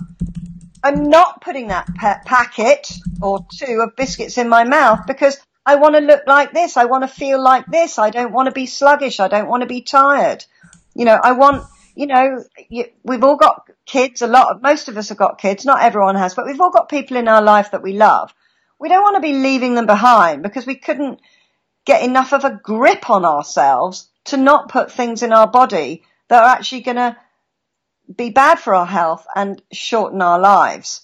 I'm not putting that packet or two of biscuits in my mouth because I want to look like this. I want to feel like this. I don't want to be sluggish. I don't want to be tired. You know, we've all got kids, most of us have got kids, not everyone has, but we've all got people in our life that we love. We don't want to be leaving them behind because we couldn't get enough of a grip on ourselves to not put things in our body that are actually going to be bad for our health and shorten our lives.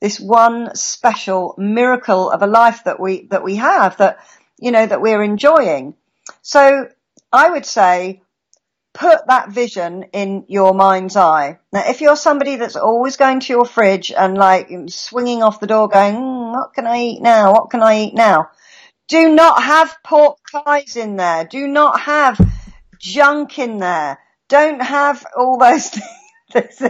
This one special miracle of a life that we have, that we're enjoying. So I would say, put that vision in your mind's eye. Now, if you're somebody that's always going to your fridge and like swinging off the door going, what can I eat now? What can I eat now? Do not have pork pies in there. Do not have junk in there. Don't have all those things.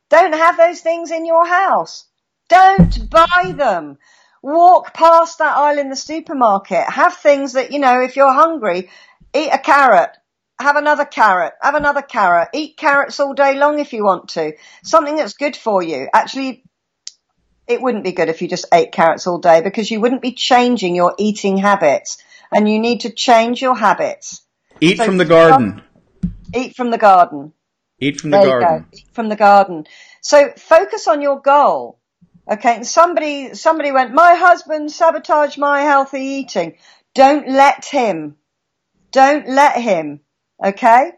Don't have those things in your house. Don't buy them. Walk past that aisle in the supermarket. Have things that, if you're hungry, eat a carrot. Have another carrot. Have another carrot. Eat carrots all day long if you want to. Something that's good for you. Actually, it wouldn't be good if you just ate carrots all day because you wouldn't be changing your eating habits. And you need to change your habits. Eat from the garden. Eat from the garden. Eat from the garden. Eat from the garden. So focus on your goal. Okay. And somebody went, my husband sabotaged my healthy eating. Don't let him. Don't let him. Okay?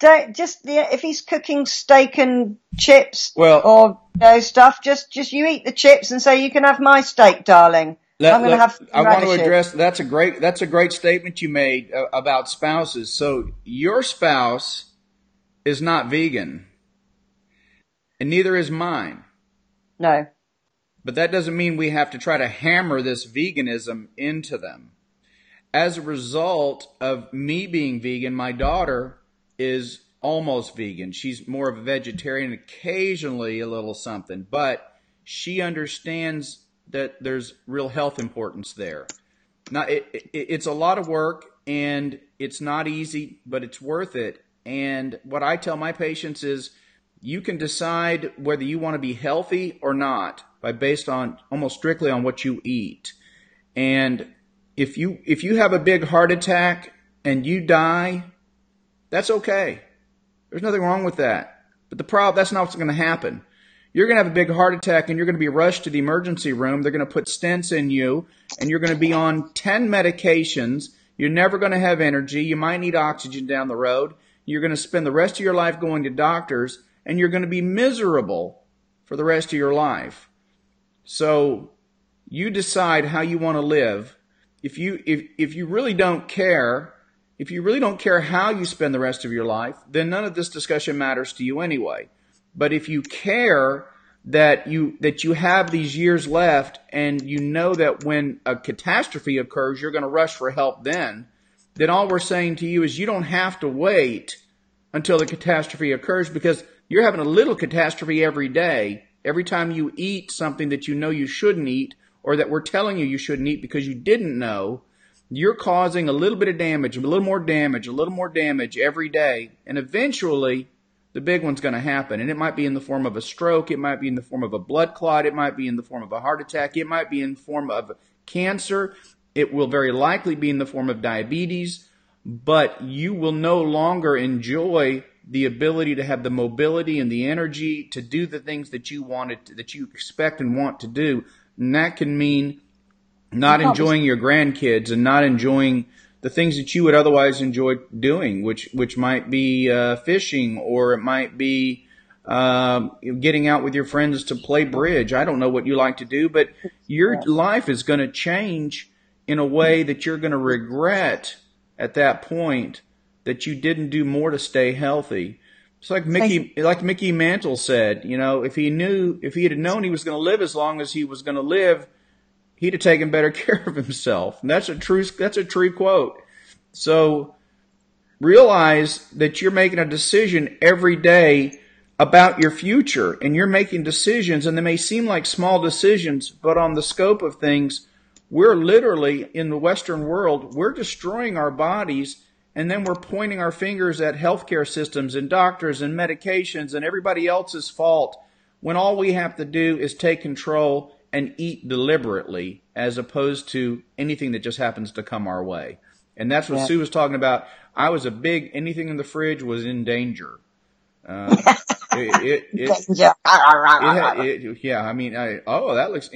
If he's cooking steak and chips or stuff, just you eat the chips and say, you can have my steak, darling. I'm going to have I want to address, that's a great statement you made about spouses. So your spouse is not vegan. and neither is mine. No. But that doesn't mean we have to try to hammer this veganism into them. As a result of me being vegan, my daughter is almost vegan. She's more of a vegetarian, occasionally a little something, but she understands that there's real health importance there. Now, it's a lot of work, and it's not easy, but it's worth it. And what I tell my patients is you can decide whether you want to be healthy or not based on almost strictly on what you eat. And if you have a big heart attack and you die, that's okay. There's nothing wrong with that. But that's not what's going to happen. You're going to have a big heart attack and you're going to be rushed to the emergency room. They're going to put stents in you and you're going to be on 10 medications. You're never going to have energy. You might need oxygen down the road. You're going to spend the rest of your life going to doctors and you're going to be miserable for the rest of your life. So you decide how you want to live. If you really don't care, how you spend the rest of your life, then none of this discussion matters to you anyway. But if you care that you have these years left and you know that when a catastrophe occurs, you're going to rush for help then all we're saying to you is you don't have to wait until the catastrophe occurs, because you're having a little catastrophe every day. Every time you eat something that you know you shouldn't eat, or that we're telling you shouldn't eat because you didn't know, you're causing a little bit of damage, a little more damage every day. And eventually, the big one's going to happen. And it might be in the form of a stroke. It might be in the form of a blood clot. It might be in the form of a heart attack. It might be in the form of cancer. It will very likely be in the form of diabetes. But you will no longer enjoy the ability to have the mobility and the energy to do the things that you expect and want to do. And that can mean not enjoying your grandkids and not enjoying the things that you would otherwise enjoy doing, which might be fishing, or it might be getting out with your friends to play bridge. I don't know what you like to do, but your life is going to change in a way that you're going to regret at that point that you didn't do more to stay healthy. It's like Mickey Mantle said, if he had known he was going to live as long as he was going to live, he'd have taken better care of himself. And that's a true quote. So realize that you're making a decision every day about your future, and you're making decisions, and they may seem like small decisions, but on the scope of things, we're literally, in the Western world, we're destroying our bodies, and then we're pointing our fingers at healthcare systems and doctors and medications and everybody else's fault, when all we have to do is take control and eat deliberately, as opposed to anything that just happens to come our way. And that's what Sue was talking about. Anything in the fridge was in danger. That looks,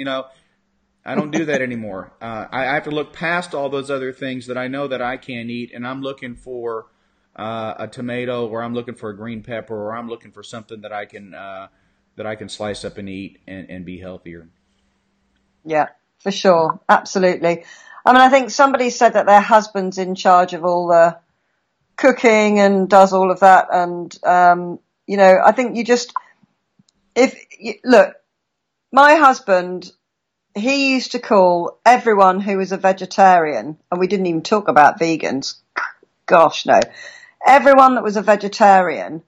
I don't do that anymore. I have to look past all those other things that I know that I can't eat, and I'm looking for a tomato, or I'm looking for a green pepper, or I'm looking for something that I can slice up and eat and be healthier. Yeah, for sure. Absolutely. I mean, I think somebody said that their husband's in charge of all the cooking and does all of that. And, I think look, my husband, he used to call everyone who was a vegetarian, and we didn't even talk about vegans. Gosh, no. Everyone that was a vegetarian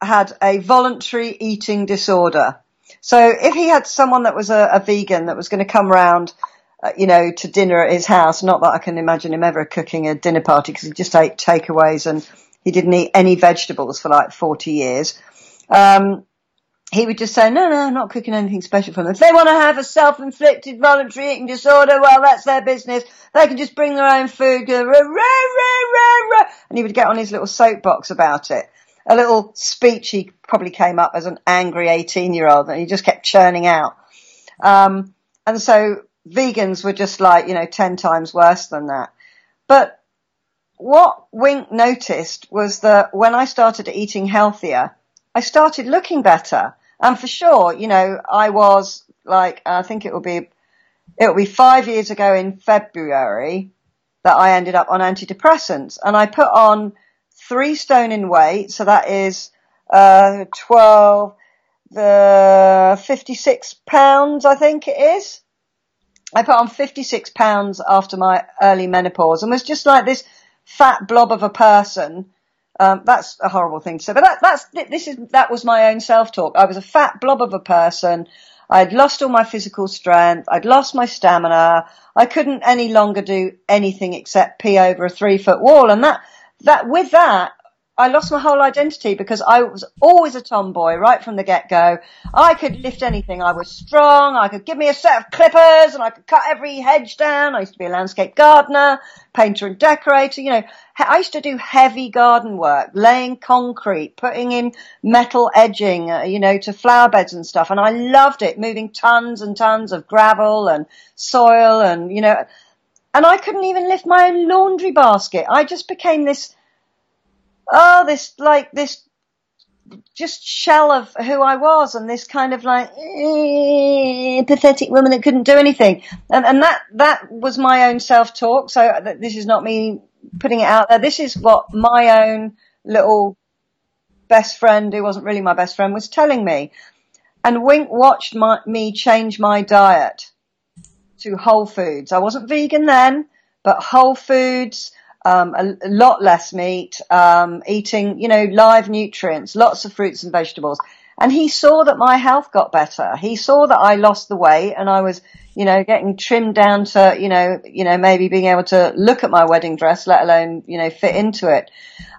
had a voluntary eating disorder. So if he had someone that was a vegan that was going to come round, to dinner at his house, not that I can imagine him ever cooking a dinner party, because he just ate takeaways and he didn't eat any vegetables for like 40 years. He would just say, no, I'm not cooking anything special for them. If they want to have a self-inflicted voluntary eating disorder, well, that's their business. They can just bring their own food. And he would get on his little soapbox about it. A little speech he probably came up as an angry 18-year-old, and he just kept churning out. And so vegans were just 10 times worse than that. But what Wink noticed was that when I started eating healthier, I started looking better. And for sure, I was I think it will be 5 years ago in February that I ended up on antidepressants, and I put on 3 stone in weight. So that is, 12, 56 pounds, I think it is. I put on 56 pounds after my early menopause and was just like this fat blob of a person. That's a horrible thing to say, but that was my own self-talk. I was a fat blob of a person. I'd lost all my physical strength. I'd lost my stamina. I couldn't any longer do anything except pee over a 3-foot wall. And with that, I lost my whole identity because I was always a tomboy right from the get-go. I could lift anything. I was strong. I could give me a set of clippers and I could cut every hedge down. I used to be a landscape gardener, painter and decorator. You know, I used to do heavy garden work, laying concrete, putting in metal edging, to flower beds and stuff. And I loved it, moving tons and tons of gravel and soil and I couldn't even lift my own laundry basket. I just became this just shell of who I was, and this kind of pathetic woman that couldn't do anything. And that was my own self-talk. So this is not me putting it out there. This is what my own little best friend, who wasn't really my best friend, was telling me. And Wink watched me change my diet to whole foods. I wasn't vegan then, but whole foods, a lot less meat, eating, live nutrients, lots of fruits and vegetables. And he saw that my health got better. He saw that I lost the weight and I was, getting trimmed down to, maybe being able to look at my wedding dress, let alone, fit into it.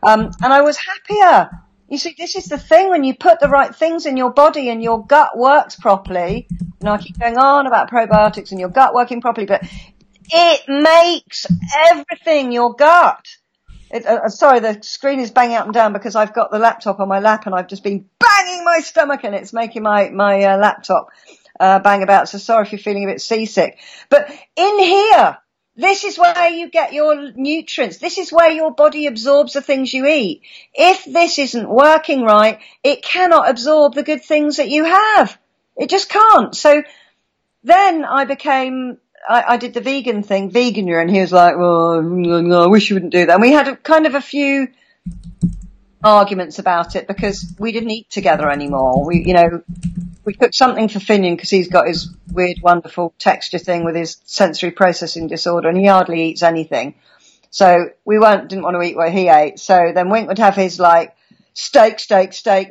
And I was happier. You see, this is the thing, when you put the right things in your body and your gut works properly. I keep going on about probiotics and your gut working properly, but it makes everything your gut. Sorry, the screen is banging up and down because I've got the laptop on my lap and I've just been banging my stomach and it's making my laptop bang about. So sorry if you're feeling a bit seasick. But in here, this is where you get your nutrients. This is where your body absorbs the things you eat. If this isn't working right, it cannot absorb the good things that you have. It just can't. So then I did the vegan thing, Veganuary, and he was like, well, I wish you wouldn't do that. And we had a few arguments about it because we didn't eat together anymore. We cooked something for Finian because he's got his weird, wonderful texture thing with his sensory processing disorder and he hardly eats anything. So we didn't want to eat what he ate. So then Wink would have his steak,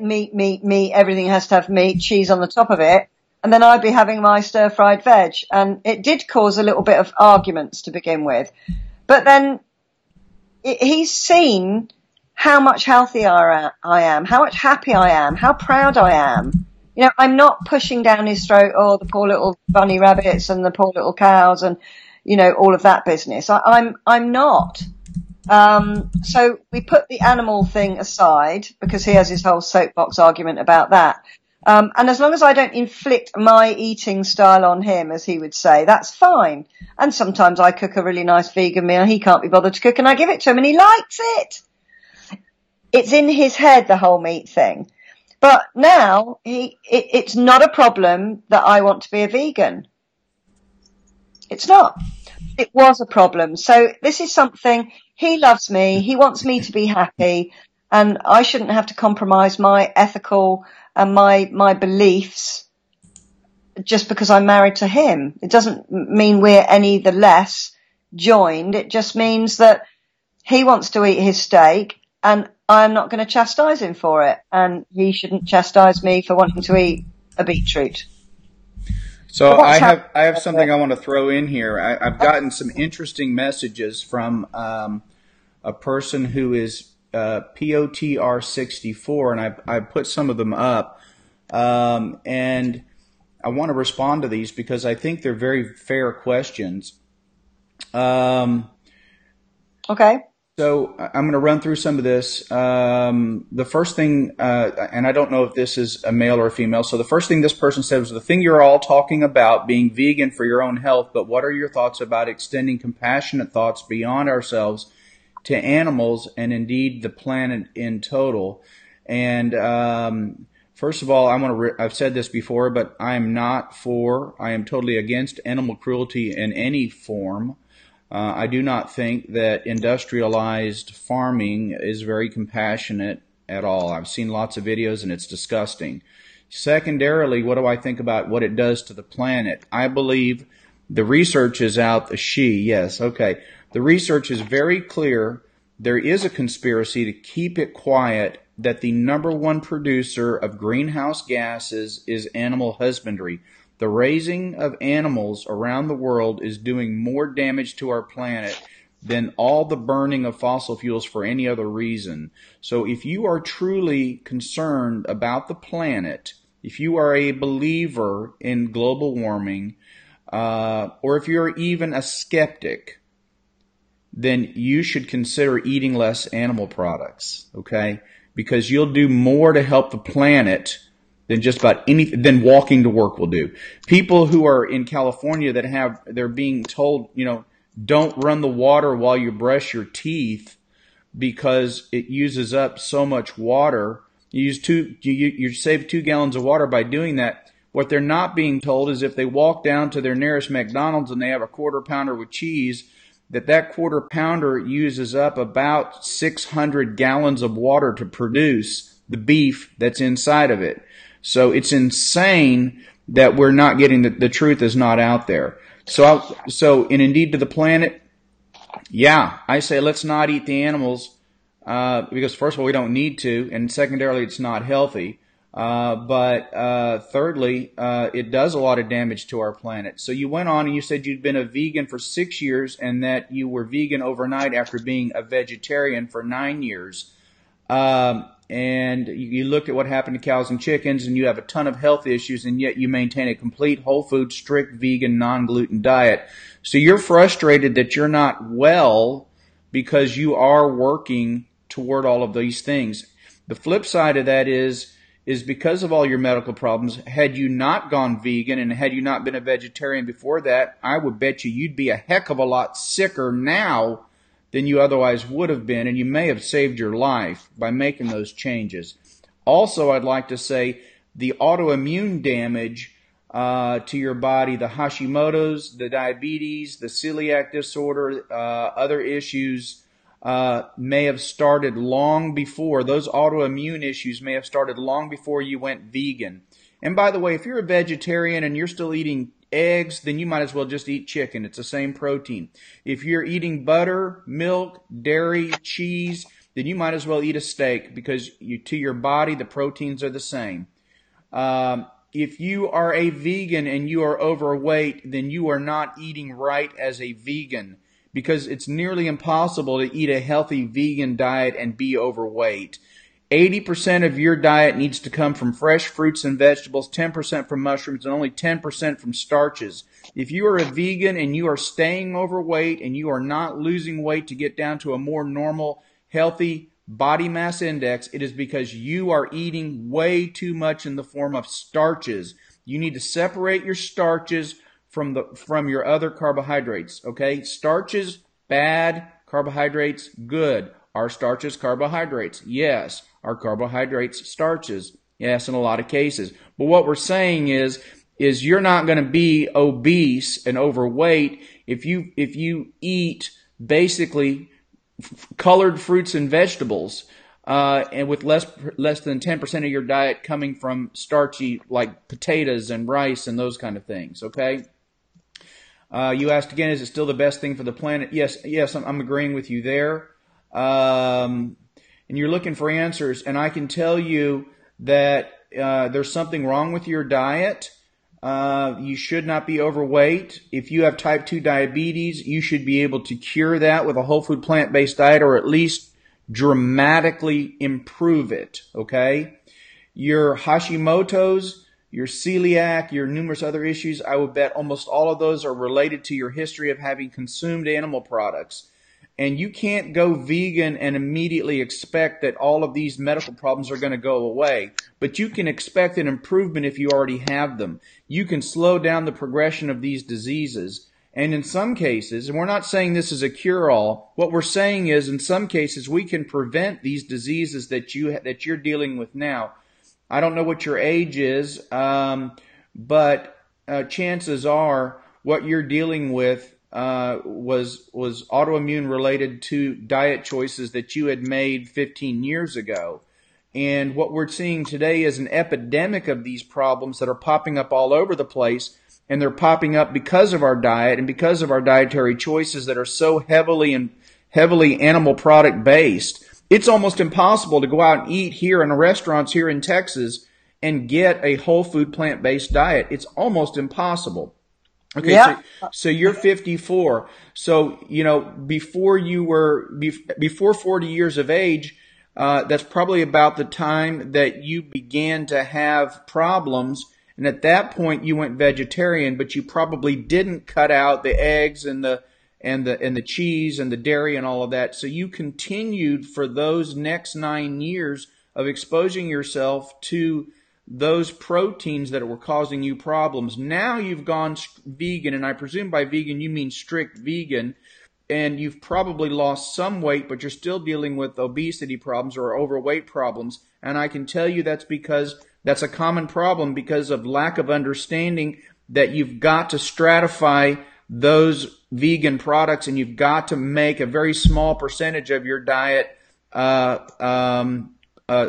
meat, everything has to have meat, cheese on the top of it. And then I'd be having my stir-fried veg. And it did cause a little bit of arguments to begin with. But then he's seen how much healthier I am, how much happy I am, how proud I am. I'm not pushing down his throat, the poor little bunny rabbits and the poor little cows and, all of that business. I'm not. So we put the animal thing aside because he has his whole soapbox argument about that. And as long as I don't inflict my eating style on him, as he would say, that's fine. And sometimes I cook a really nice vegan meal. He can't be bothered to cook and I give it to him and he likes it. It's in his head, the whole meat thing. But now it's not a problem that I want to be a vegan. It's not. It was a problem. So this is something, he loves me. He wants me to be happy and I shouldn't have to compromise my ethical and my beliefs just because I'm married to him. It doesn't mean we're any the less joined. It just means that he wants to eat his steak and I'm not going to chastise him for it. And he shouldn't chastise me for wanting to eat a beetroot. So I have something I want to throw in here. I've gotten some interesting messages from a person who is POTR64, and I put some of them up, and I want to respond to these because I think they're very fair questions. Okay. So I'm going to run through some of this. The first thing, and I don't know if this is a male or a female, so the first thing this person said was, the thing you're all talking about, being vegan for your own health, but what are your thoughts about extending compassionate thoughts beyond ourselves to animals and indeed the planet in total? And first of all, I've said this before, but I am totally against animal cruelty in any form. I do not think that industrialized farming is very compassionate at all. I've seen lots of videos and it's disgusting. Secondarily, what do I think about what it does to the planet? I believe the research is out. Yes, okay. The research is very clear. There is a conspiracy to keep it quiet that the number one producer of greenhouse gases is animal husbandry. The raising of animals around the world is doing more damage to our planet than all the burning of fossil fuels for any other reason. So if you are truly concerned about the planet, if you are a believer in global warming, or if you're even a skeptic, then you should consider eating less animal products, okay? Because you'll do more to help the planet than just about anything, than walking to work will do. People who are in California they're being told, don't run the water while you brush your teeth because it uses up so much water. You save 2 gallons of water by doing that. What they're not being told is if they walk down to their nearest McDonald's and they have a quarter pounder with cheese, that quarter pounder uses up about 600 gallons of water to produce the beef that's inside of it. So it's insane that we're not getting the truth is not out there. So in Indeed to the Planet, yeah, I say let's not eat the animals, because first of all, we don't need to, and secondarily, it's not healthy. But thirdly, it does a lot of damage to our planet. So you went on and you said you'd been a vegan for 6 years and that you were vegan overnight after being a vegetarian for 9 years. And you looked at what happened to cows and chickens and you have a ton of health issues and yet you maintain a complete whole food, strict vegan, non-gluten diet. So you're frustrated that you're not well because you are working toward all of these things. The flip side of that is because of all your medical problems, had you not gone vegan and had you not been a vegetarian before that, I would bet you'd be a heck of a lot sicker now than you otherwise would have been, and you may have saved your life by making those changes. Also, I'd like to say the autoimmune damage to your body, the Hashimoto's, the diabetes, the celiac disorder, other issues, may have started long before. Those autoimmune issues may have started long before you went vegan. And by the way, if you're a vegetarian and you're still eating eggs, then you might as well just eat chicken. It's the same protein. If you're eating butter, milk, dairy, cheese, then you might as well eat a steak because to your body, the proteins are the same. If you are a vegan and you are overweight, then you are not eating right as a vegan, because it's nearly impossible to eat a healthy vegan diet and be overweight. 80% of your diet needs to come from fresh fruits and vegetables, 10% from mushrooms, and only 10% from starches. If you are a vegan and you are staying overweight and you are not losing weight to get down to a more normal, healthy body mass index, it is because you are eating way too much in the form of starches. You need to separate your starches from your other carbohydrates, okay? Starches, bad. Carbohydrates, good. Are starches carbohydrates? Yes. Are carbohydrates starches? Yes, in a lot of cases. But what we're saying is you're not going to be obese and overweight if you eat basically colored fruits and vegetables, and with less than 10% of your diet coming from starchy like potatoes and rice and those kind of things, okay? You asked again, is it still the best thing for the planet? Yes, I'm agreeing with you there. And you're looking for answers, and I can tell you that there's something wrong with your diet. You should not be overweight. If you have type 2 diabetes, you should be able to cure that with a whole food plant-based diet, or at least dramatically improve it, okay? Your Hashimoto's, your celiac, your numerous other issues, I would bet almost all of those are related to your history of having consumed animal products. And you can't go vegan and immediately expect that all of these medical problems are going to go away. But you can expect an improvement if you already have them. You can slow down the progression of these diseases. And in some cases, and we're not saying this is a cure-all, what we're saying is in some cases we can prevent these diseases that you're dealing with now. I don't know what your age is, but chances are what you're dealing with was autoimmune related to diet choices that you had made 15 years ago. And what we're seeing today is an epidemic of these problems that are popping up all over the place. And they're popping up because of our diet and because of our dietary choices that are so heavily animal product based. It's almost impossible to go out and eat here in the restaurants here in Texas and get a whole food plant-based diet. It's almost impossible. Okay, Yeah. so you're 54. So, before 40 years of age, that's probably about the time that you began to have problems. And at that point, you went vegetarian, but you probably didn't cut out the eggs and the cheese and the dairy and all of that. So you continued for those next 9 years of exposing yourself to those proteins that were causing you problems. Now you've gone vegan, and I presume by vegan you mean strict vegan, and you've probably lost some weight, but you're still dealing with obesity problems or overweight problems. And I can tell you that's a common problem because of lack of understanding that you've got to stratify those vegan products, and you've got to make a very small percentage of your diet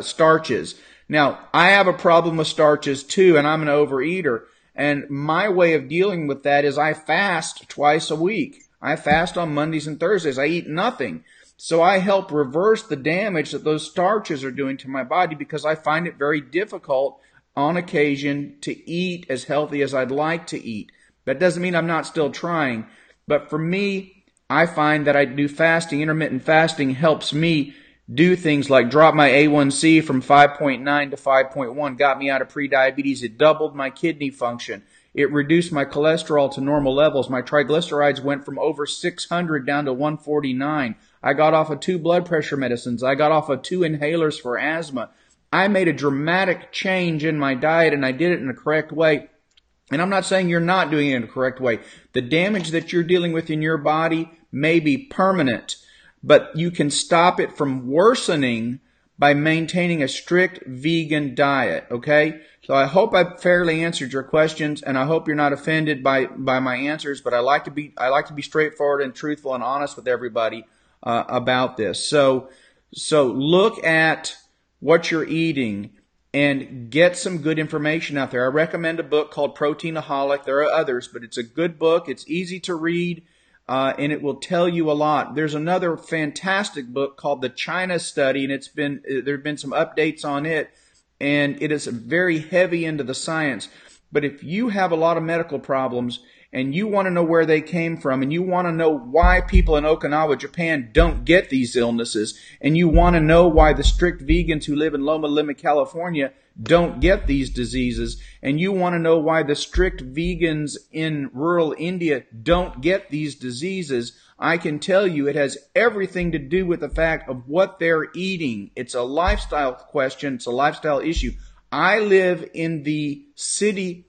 starches. Now, I have a problem with starches too, and I'm an overeater. And my way of dealing with that is I fast twice a week. I fast on Mondays and Thursdays. I eat nothing. So I help reverse the damage that those starches are doing to my body, because I find it very difficult on occasion to eat as healthy as I'd like to eat. That doesn't mean I'm not still trying. But for me, I find that I do fasting. Intermittent fasting helps me do things like drop my A1C from 5.9 to 5.1, got me out of prediabetes. It doubled my kidney function. It reduced my cholesterol to normal levels. My triglycerides went from over 600 down to 149. I got off of 2 blood pressure medicines. I got off of 2 inhalers for asthma. I made a dramatic change in my diet, and I did it in the correct way. And I'm not saying you're not doing it in the correct way. The damage that you're dealing with in your body may be permanent, but you can stop it from worsening by maintaining a strict vegan diet, okay? So I hope I've fairly answered your questions, and I hope you're not offended by my answers, but I like to be straightforward and truthful and honest with everybody about this. So look at what you're eating and get some good information out there. I recommend a book called Proteinaholic. There are others, but it's a good book. It's easy to read, and it will tell you a lot. There's another fantastic book called The China Study, and there have been some updates on it, and it is very heavy into the science. But if you have a lot of medical problems and you want to know where they came from, and you want to know why people in Okinawa, Japan don't get these illnesses, and you want to know why the strict vegans who live in Loma Linda, California don't get these diseases, and you want to know why the strict vegans in rural India don't get these diseases, I can tell you it has everything to do with the fact of what they're eating. It's a lifestyle question. It's a lifestyle issue. I live in the city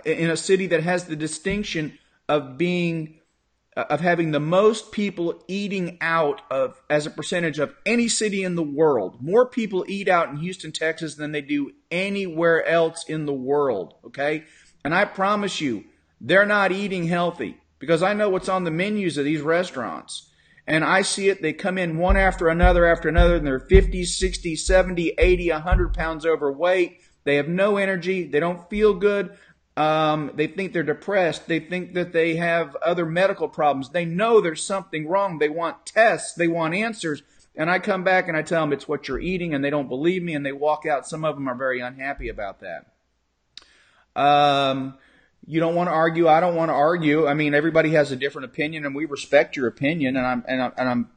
in a city that has the distinction of having the most people eating out of as a percentage of any city in the world. More people eat out in Houston, Texas than they do anywhere else in the world, okay? And I promise you, they're not eating healthy, because I know what's on the menus of these restaurants. And I see it. They come in one after another, and they're 50, 60, 70, 80, 100 pounds overweight. They have no energy. They don't feel good. They think they're depressed. They think that they have other medical problems. They know there's something wrong. They want tests. They want answers. And I come back and I tell them it's what you're eating, and they don't believe me, and they walk out. Some of them are very unhappy about that. You don't want to argue. I don't want to argue. I mean, everybody has a different opinion, and we respect your opinion. And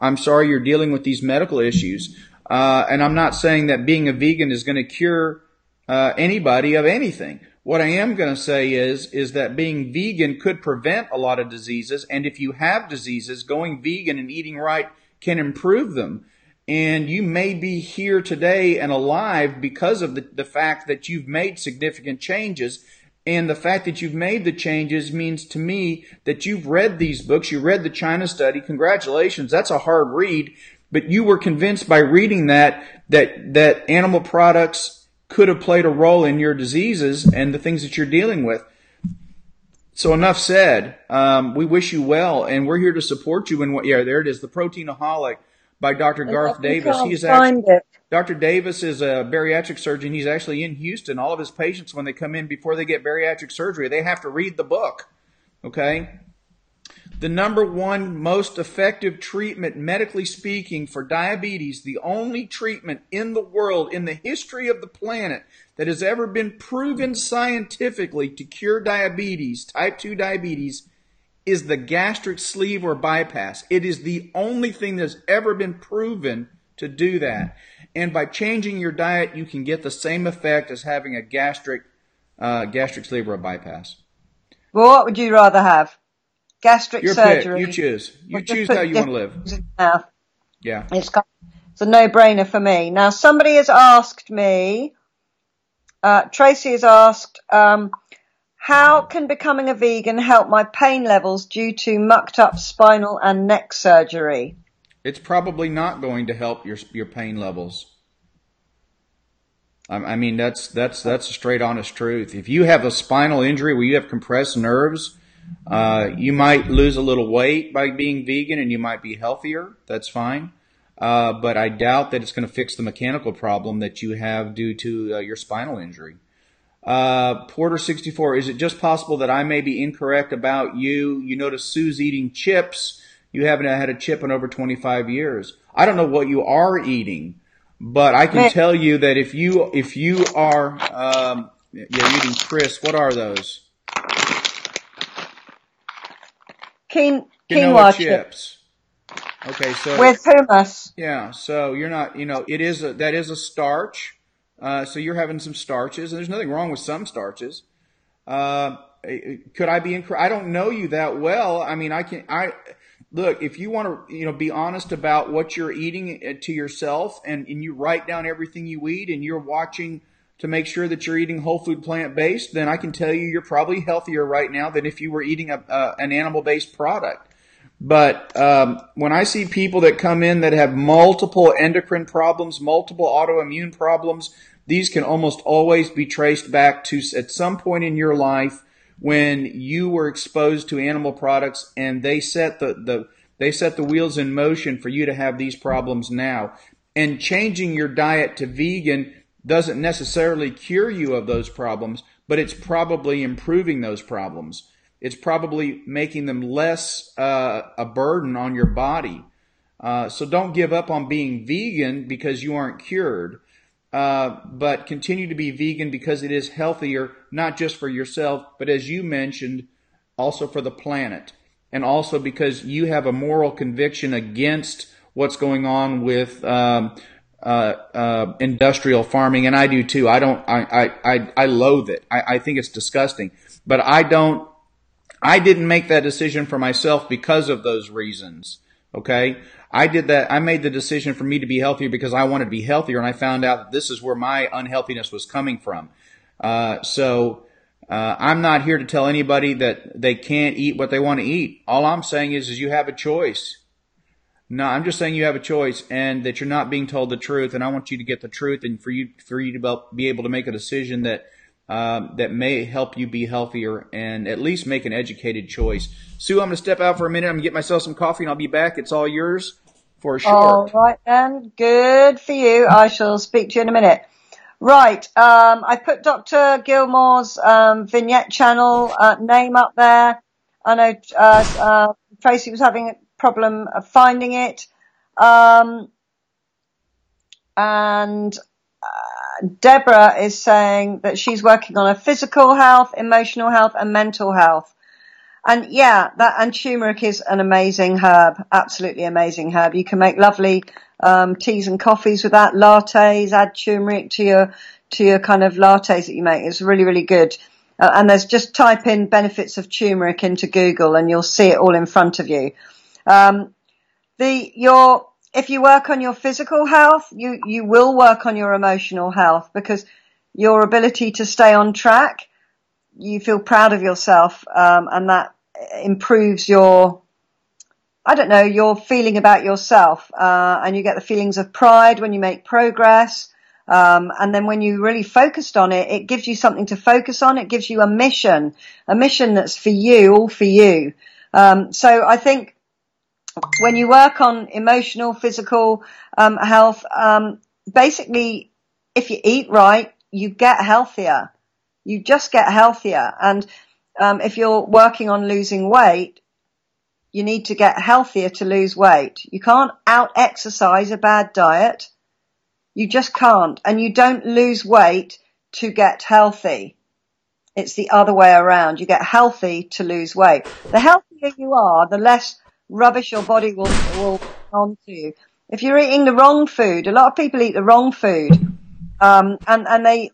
I'm sorry you're dealing with these medical issues. And I'm not saying that being a vegan is going to cure anybody of anything. What I am going to say is that being vegan could prevent a lot of diseases, and if you have diseases, going vegan and eating right can improve them. And you may be here today and alive because of the fact that you've made significant changes. And the fact that you've made the changes means to me that you've read these books. You read the China Study. Congratulations. That's a hard read. But you were convinced by reading that animal products could have played a role in your diseases and the things that you're dealing with. So enough said. We wish you well, and we're here to support you in what. Yeah, there it is, The Proteinaholic by Dr. Garth Davis. He is find it. Dr. Davis is a bariatric surgeon. He's actually in Houston. All of his patients, when they come in before they get bariatric surgery, they have to read the book. Okay? The number one most effective treatment, medically speaking, for diabetes, the only treatment in the world, in the history of the planet, that has ever been proven scientifically to cure diabetes, type 2 diabetes, is the gastric sleeve or bypass. It is the only thing that's ever been proven to do that. And by changing your diet, you can get the same effect as having a gastric sleeve or a bypass. Well, what would you rather have? Gastric surgery? Pick. You choose. You choose how you want to live. Yeah. It's a no-brainer for me. Now, somebody has asked me, Tracy has asked, how can becoming a vegan help my pain levels due to mucked up spinal and neck surgery? It's probably not going to help your pain levels. I mean, that's a straight honest truth. If you have a spinal injury where you have compressed nerves, you might lose a little weight by being vegan and you might be healthier. That's fine. But I doubt that it's going to fix the mechanical problem that you have due to your spinal injury. Porter64, is it just possible that I may be incorrect about you? You notice Sue's eating chips. You haven't had a chip in over 25 years. I don't know what you are eating, but I can tell you that if you are eating crisps, what are those? Quinoa chips. Okay, so with hummus. Yeah, so you're not, that is a starch. So you're having some starches, and there's nothing wrong with some starches. Could I be incorrect? I don't know you that well. I mean, look, if you want to, be honest about what you're eating to yourself, and you write down everything you eat, and you're watching to make sure that you're eating whole food plant-based, then I can tell you you're probably healthier right now than if you were eating an animal-based product. But when I see people that come in that have multiple endocrine problems, multiple autoimmune problems, these can almost always be traced back to at some point in your life when you were exposed to animal products, and they set the wheels in motion for you to have these problems now. And changing your diet to vegan doesn't necessarily cure you of those problems, but it's probably improving those problems. It's probably making them less a burden on your body. So don't give up on being vegan because you aren't cured, but continue to be vegan because it is healthier, not just for yourself, but as you mentioned, also for the planet. And also because you have a moral conviction against what's going on with industrial farming, and I do too. I loathe it. I think it's disgusting. But I didn't make that decision for myself because of those reasons. Okay? I did that. I made the decision for me to be healthier because I wanted to be healthier, and I found out that this is where my unhealthiness was coming from. So I'm not here to tell anybody that they can't eat what they want to eat. All I'm saying is you have a choice. No, I'm just saying you have a choice, and that you're not being told the truth, and I want you to get the truth, and for you to be able to make a decision that may help you be healthier and at least make an educated choice. Sue, I'm going to step out for a minute. I'm going to get myself some coffee, and I'll be back. It's all yours for a short. All right, then. Good for you. I shall speak to you in a minute. Right. I put Dr. Gilmore's vignette channel name up there. I know Tracy was having a problem of finding it. And Deborah is saying that she's working on her physical health, emotional health, and mental health. And yeah, and turmeric is an amazing herb, absolutely amazing herb. You can make lovely teas and coffees with that, lattes. Add turmeric to your kind of lattes that you make. It's really, really good. And there's just type in benefits of turmeric into Google, and you'll see it all in front of you. If you work on your physical health, you will work on your emotional health, because your ability to stay on track, you feel proud of yourself, and that improves your feeling about yourself, and you get the feelings of pride when you make progress. And then when you really focused on it, it gives you something to focus on. It gives you a mission that's for you, all for you. So I think when you work on emotional, physical health, basically, if you eat right, you get healthier. You just get healthier. And if you're working on losing weight, you need to get healthier to lose weight. You can't out-exercise a bad diet. You just can't. And you don't lose weight to get healthy. It's the other way around. You get healthy to lose weight. The healthier you are, the less rubbish your body will put onto you. If you're eating the wrong food, a lot of people eat the wrong food, and they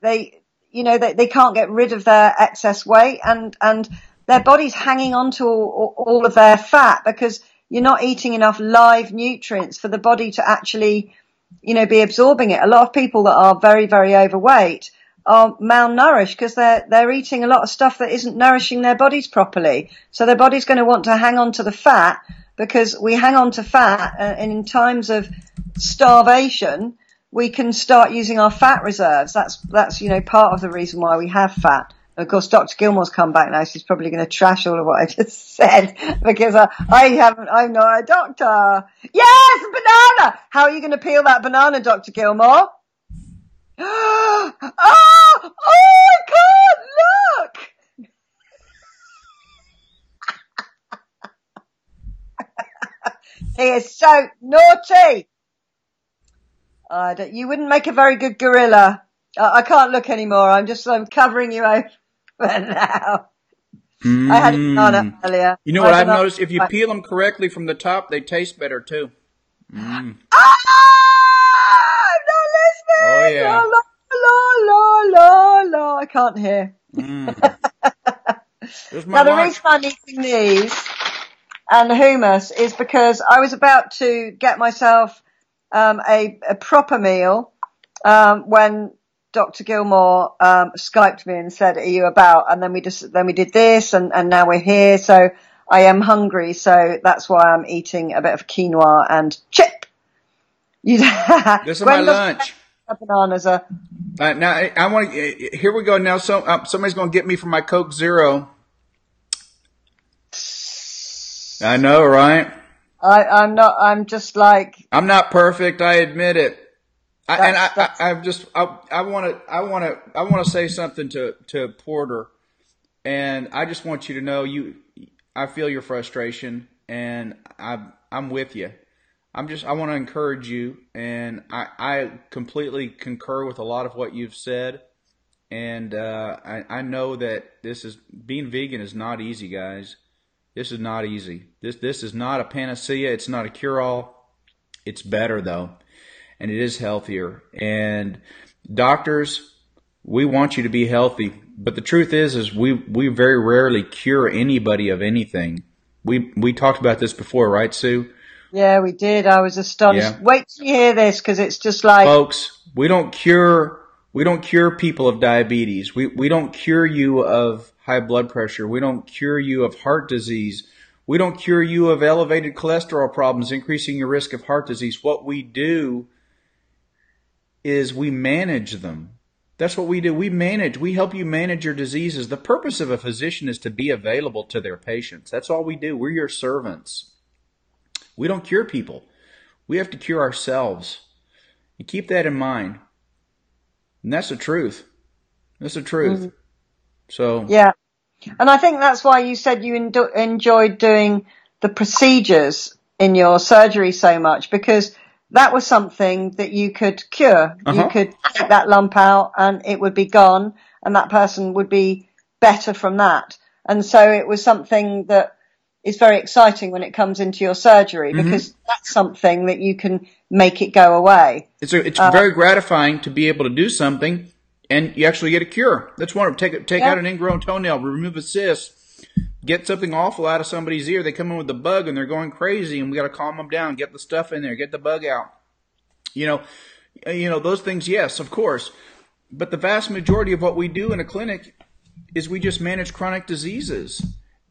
can't get rid of their excess weight, and their body's hanging on to all of their fat because you're not eating enough live nutrients for the body to actually, be absorbing it. A lot of people that are very, very overweight are malnourished because they're eating a lot of stuff that isn't nourishing their bodies properly. So their body's going to want to hang on to the fat, because we hang on to fat, and in times of starvation, we can start using our fat reserves. That's part of the reason why we have fat. And of course, Dr. Gilmore's come back now. She's probably going to trash all of what I just said because I'm not a doctor. Yes, banana. How are you going to peel that banana, Dr. Gilmore? Oh, I can't look. He is so naughty. You wouldn't make a very good gorilla. I can't look anymore. I'm covering you over now. I had a banana earlier. You know what I've noticed? If you peel them correctly from the top, they taste better too. I'm not listening. Oh yeah. La. I can't hear. Now the reason I'm eating these and hummus is because I was about to get myself a proper meal when Dr. Gilmore Skyped me and said, "Are you about?" And then we did this, and now we're here. So I am hungry. So that's why I'm eating a bit of quinoa and chip. This is my lunch. Bananas are. Now I want to. Here we go. Now somebody's going to get me for my Coke Zero. I know, right? I'm not. I'm just like. I'm not perfect. I admit it. I want to say something to Porter, and I just want you to know I feel your frustration, and I'm with you. I want to encourage you, and I completely concur with a lot of what you've said, and I know that being vegan is not easy, guys. This is not easy. This is not a panacea. It's not a cure-all. It's better though. And it is healthier. And doctors, we want you to be healthy. But the truth is we very rarely cure anybody of anything. We talked about this before, right, Sue? Yeah, we did. I was astonished. Yeah. Wait till you hear this, because it's just like, folks, we don't cure people of diabetes. We don't cure you of high blood pressure. We don't cure you of heart disease. We don't cure you of elevated cholesterol problems, increasing your risk of heart disease. What we do is we manage them. That's what we do. We help you manage your diseases. The purpose of a physician is to be available to their patients. That's all we do. We're your servants. We don't cure people. We have to cure ourselves. You keep that in mind. And that's the truth. That's the truth. Mm-hmm. So yeah. And I think that's why you said you enjoyed doing the procedures in your surgery so much, because that was something that you could cure. Uh-huh. You could take that lump out and it would be gone, and that person would be better from that. And so it was something that is very exciting when it comes into your surgery, because mm-hmm. that's something that you can make it go away. It's very gratifying to be able to do something and you actually get a cure. That's one. Take out an ingrown toenail, remove a cyst, get something awful out of somebody's ear. They come in with the bug and they're going crazy, and we got to calm them down, get the stuff in there, get the bug out. You know those things. Yes, of course. But the vast majority of what we do in a clinic is we just manage chronic diseases.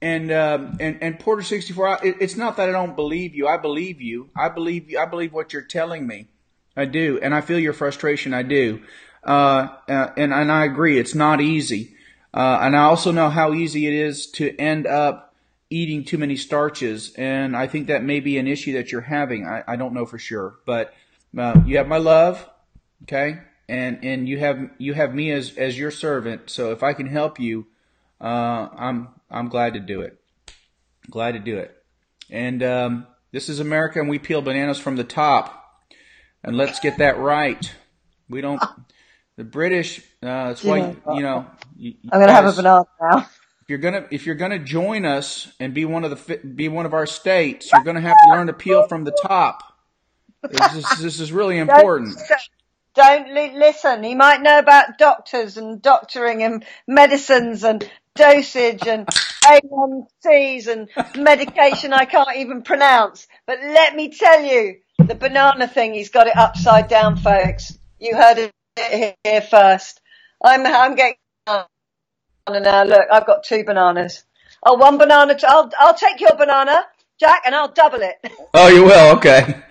And Porter 64. It's not that I don't believe you. I believe you. I believe what you're telling me. I do, and I feel your frustration. I do. And I agree, it's not easy. And I also know how easy it is to end up eating too many starches. And I think that may be an issue that you're having. I don't know for sure, but, you have my love. Okay. And you have me as your servant. So if I can help you, I'm glad to do it. Glad to do it. And this is America, and we peel bananas from the top. And let's get that right. We don't. The British. That's why you know. I'm gonna have a banana now. If you're gonna join us and be one of our states, you're gonna have to learn to peel from the top. This is really important. Don't listen. He might know about doctors and doctoring and medicines and dosage and A1Cs and medication I can't even pronounce. But let me tell you, the banana thing, he's got it upside down, folks. You heard it here first. I'm getting banana now. Look, I've got 2 bananas. Oh, 1 banana. I'll take your banana, Jack, and I'll double it. Oh, you will? Okay.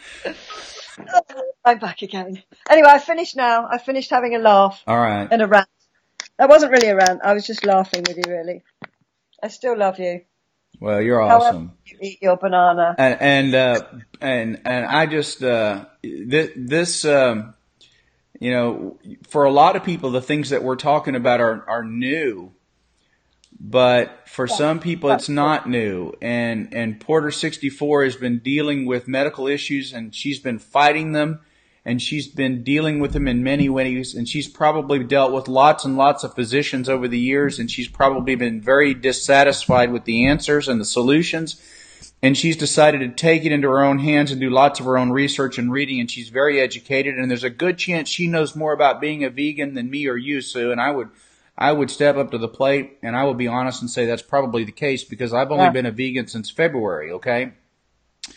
I'm back again. Anyway, I finished now. I finished having a laugh. All right. And a rant. That wasn't really a rant. I was just laughing with you, really. I still love you. Well, you're awesome. However you eat your banana. And I just this you know, for a lot of people, the things that we're talking about are new. But for some people, it's not new. And Porter 64 has been dealing with medical issues, and she's been fighting them, and she's been dealing with them in many ways. And she's probably dealt with lots and lots of physicians over the years, and she's probably been very dissatisfied with the answers and the solutions. And she's decided to take it into her own hands and do lots of her own research and reading, and she's very educated. And there's a good chance she knows more about being a vegan than me or you, Sue. And I would step up to the plate, and I will be honest and say that's probably the case, because I've only been a vegan since February, okay?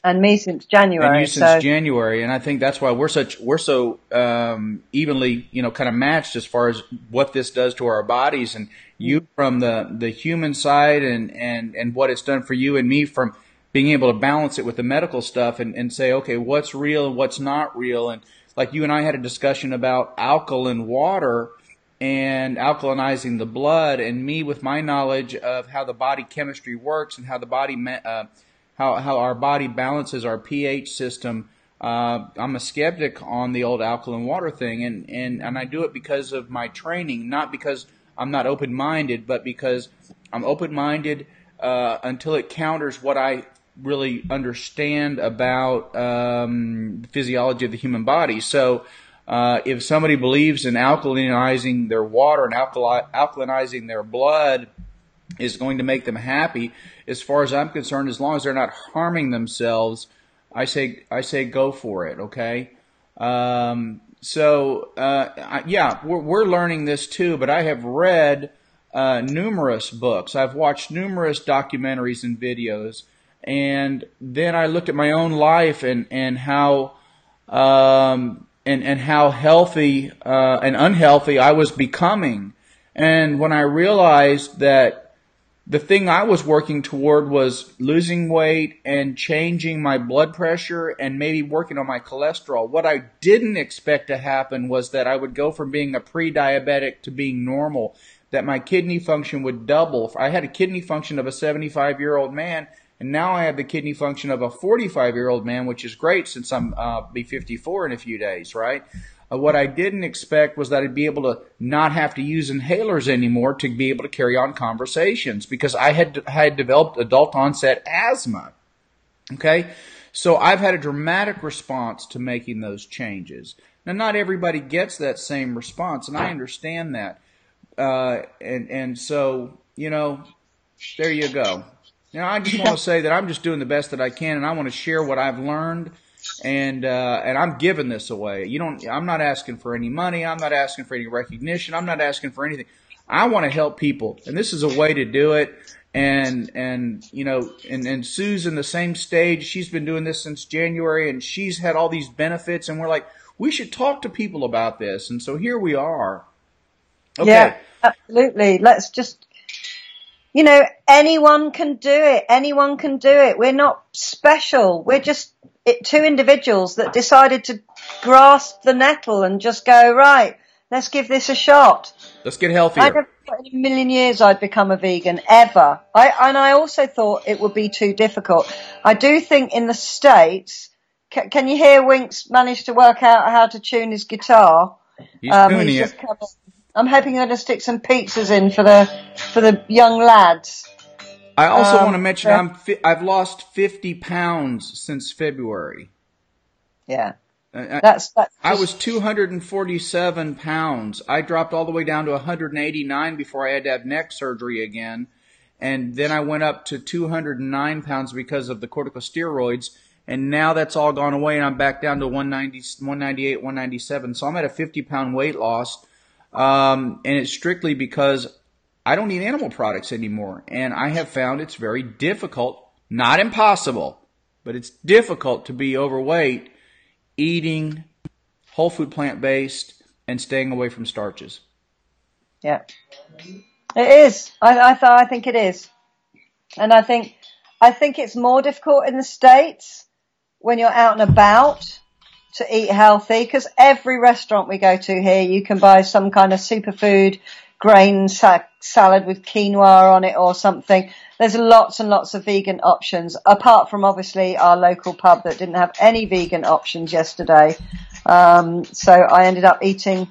And me since January. And you since January, and I think that's why we're so evenly, you know, kind of matched as far as what this does to our bodies, and you from the human side, and what it's done for you, and me from being able to balance it with the medical stuff and say, okay, what's real and what's not real. And like you and I had a discussion about alkaline water and alkalinizing the blood, and me with my knowledge of how the body chemistry works and how the body how our body balances our pH system. I'm a skeptic on the old alkaline water thing, and I do it because of my training, not because I'm not open-minded, but because I'm open-minded until it counters what I really understand about the physiology of the human body. So if somebody believes in alkalinizing their water and alkalinizing their blood is going to make them happy, as far as I'm concerned, as long as they're not harming themselves, I say go for it. Okay. Yeah, we're learning this too, but I have read numerous books. I've watched numerous documentaries and videos, and then I looked at my own life and how and how healthy and unhealthy I was becoming. And when I realized that the thing I was working toward was losing weight and changing my blood pressure and maybe working on my cholesterol, what I didn't expect to happen was that I would go from being a pre-diabetic to being normal, that my kidney function would double. I had a kidney function of a 75-year-old man, and now I have the kidney function of a 45-year-old man, which is great since I'm be 54 in a few days, right? What I didn't expect was that I'd be able to not have to use inhalers anymore to be able to carry on conversations, because I had developed adult onset asthma. Okay? So I've had a dramatic response to making those changes. Now, not everybody gets that same response, and I understand that. And so, you know, there you go. Now, I just want to say that I'm just doing the best that I can, and I want to share what I've learned, and I'm giving this away. I'm not asking for any money. I'm not asking for any recognition. I'm not asking for anything. I want to help people, and this is a way to do it. And you know, and Sue's in the same stage. She's been doing this since January, and she's had all these benefits, and we're like, we should talk to people about this. And so here we are. Okay. Yeah, absolutely. Let's just, you know, anyone can do it. Anyone can do it. We're not special. We're just 2 individuals that decided to grasp the nettle and just go, right, let's give this a shot. Let's get healthier. I never thought in a million years I'd become a vegan, ever. I also thought it would be too difficult. I do think in the States, can you hear Winks managed to work out how to tune his guitar? He's tuning He's it. just come in. I'm hoping I'm going to stick some pizzas in for the young lads. I also want to mention I've lost 50 pounds since February. Yeah. That's I was 247 pounds. I dropped all the way down to 189 before I had to have neck surgery again. And then I went up to 209 pounds because of the corticosteroids. And now that's all gone away, and I'm back down to 190, 198, 197. So I'm at a 50-pound weight loss. And it's strictly because I don't eat animal products anymore. And I have found it's very difficult, not impossible, but it's difficult to be overweight eating whole food plant-based and staying away from starches. Yeah. It is. I think it is. And I think it's more difficult in the States when you're out and about to eat healthy, because every restaurant we go to here, you can buy some kind of superfood grain salad with quinoa on it or something. There's lots and lots of vegan options, apart from obviously our local pub that didn't have any vegan options yesterday. So I ended up eating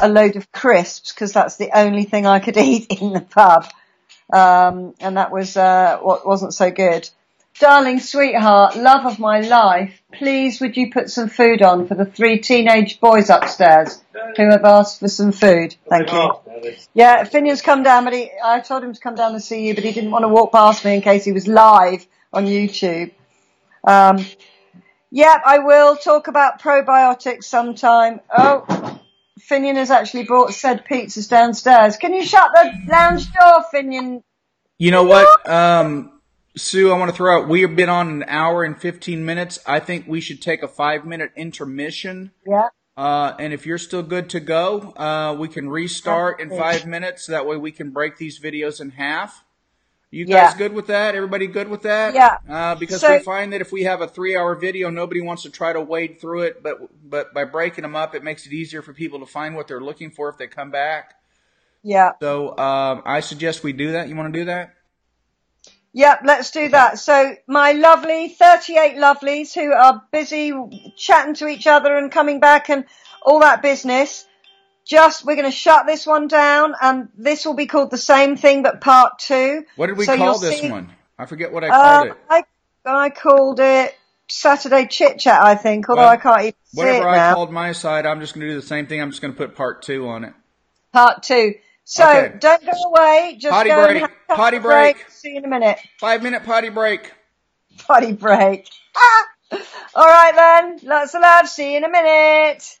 a load of crisps because that's the only thing I could eat in the pub. And that was what wasn't so good. Darling sweetheart, love of my life, please would you put some food on for the 3 teenage boys upstairs who have asked for some food? Thank you. Yeah, Finian's come down, but I told him to come down and see you, but he didn't want to walk past me in case he was live on YouTube. Yeah, I will talk about probiotics sometime. Oh, Finian has actually brought said pizzas downstairs. Can you shut the lounge door, Finian? You know what, Sue, I want to throw out, we have been on an hour and 15 minutes. I think we should take a 5-minute intermission. Yeah. And if you're still good to go, we can restart in 5 minutes. That way we can break these videos in half. You guys good with that? Everybody good with that? Yeah. Because we find that if we have a 3-hour video, nobody wants to try to wade through it. But by breaking them up, it makes it easier for people to find what they're looking for if they come back. Yeah. So I suggest we do that. You want to do that? Yep, let's do that. So my lovely 38 lovelies who are busy chatting to each other and coming back and all that business, we're going to shut this one down, and this will be called the same thing but part 2. What did we call this one? I forget what I called it. I called it Saturday Chit Chat, I think, although I can't even see it now. Whatever I called my side, I'm just going to do the same thing. I'm just going to put part 2 on it. Part 2. So don't go away. Just potty go break. and have a Potty break. See you in a minute. 5-minute potty break. Potty break. All right then. Lots of love. See you in a minute.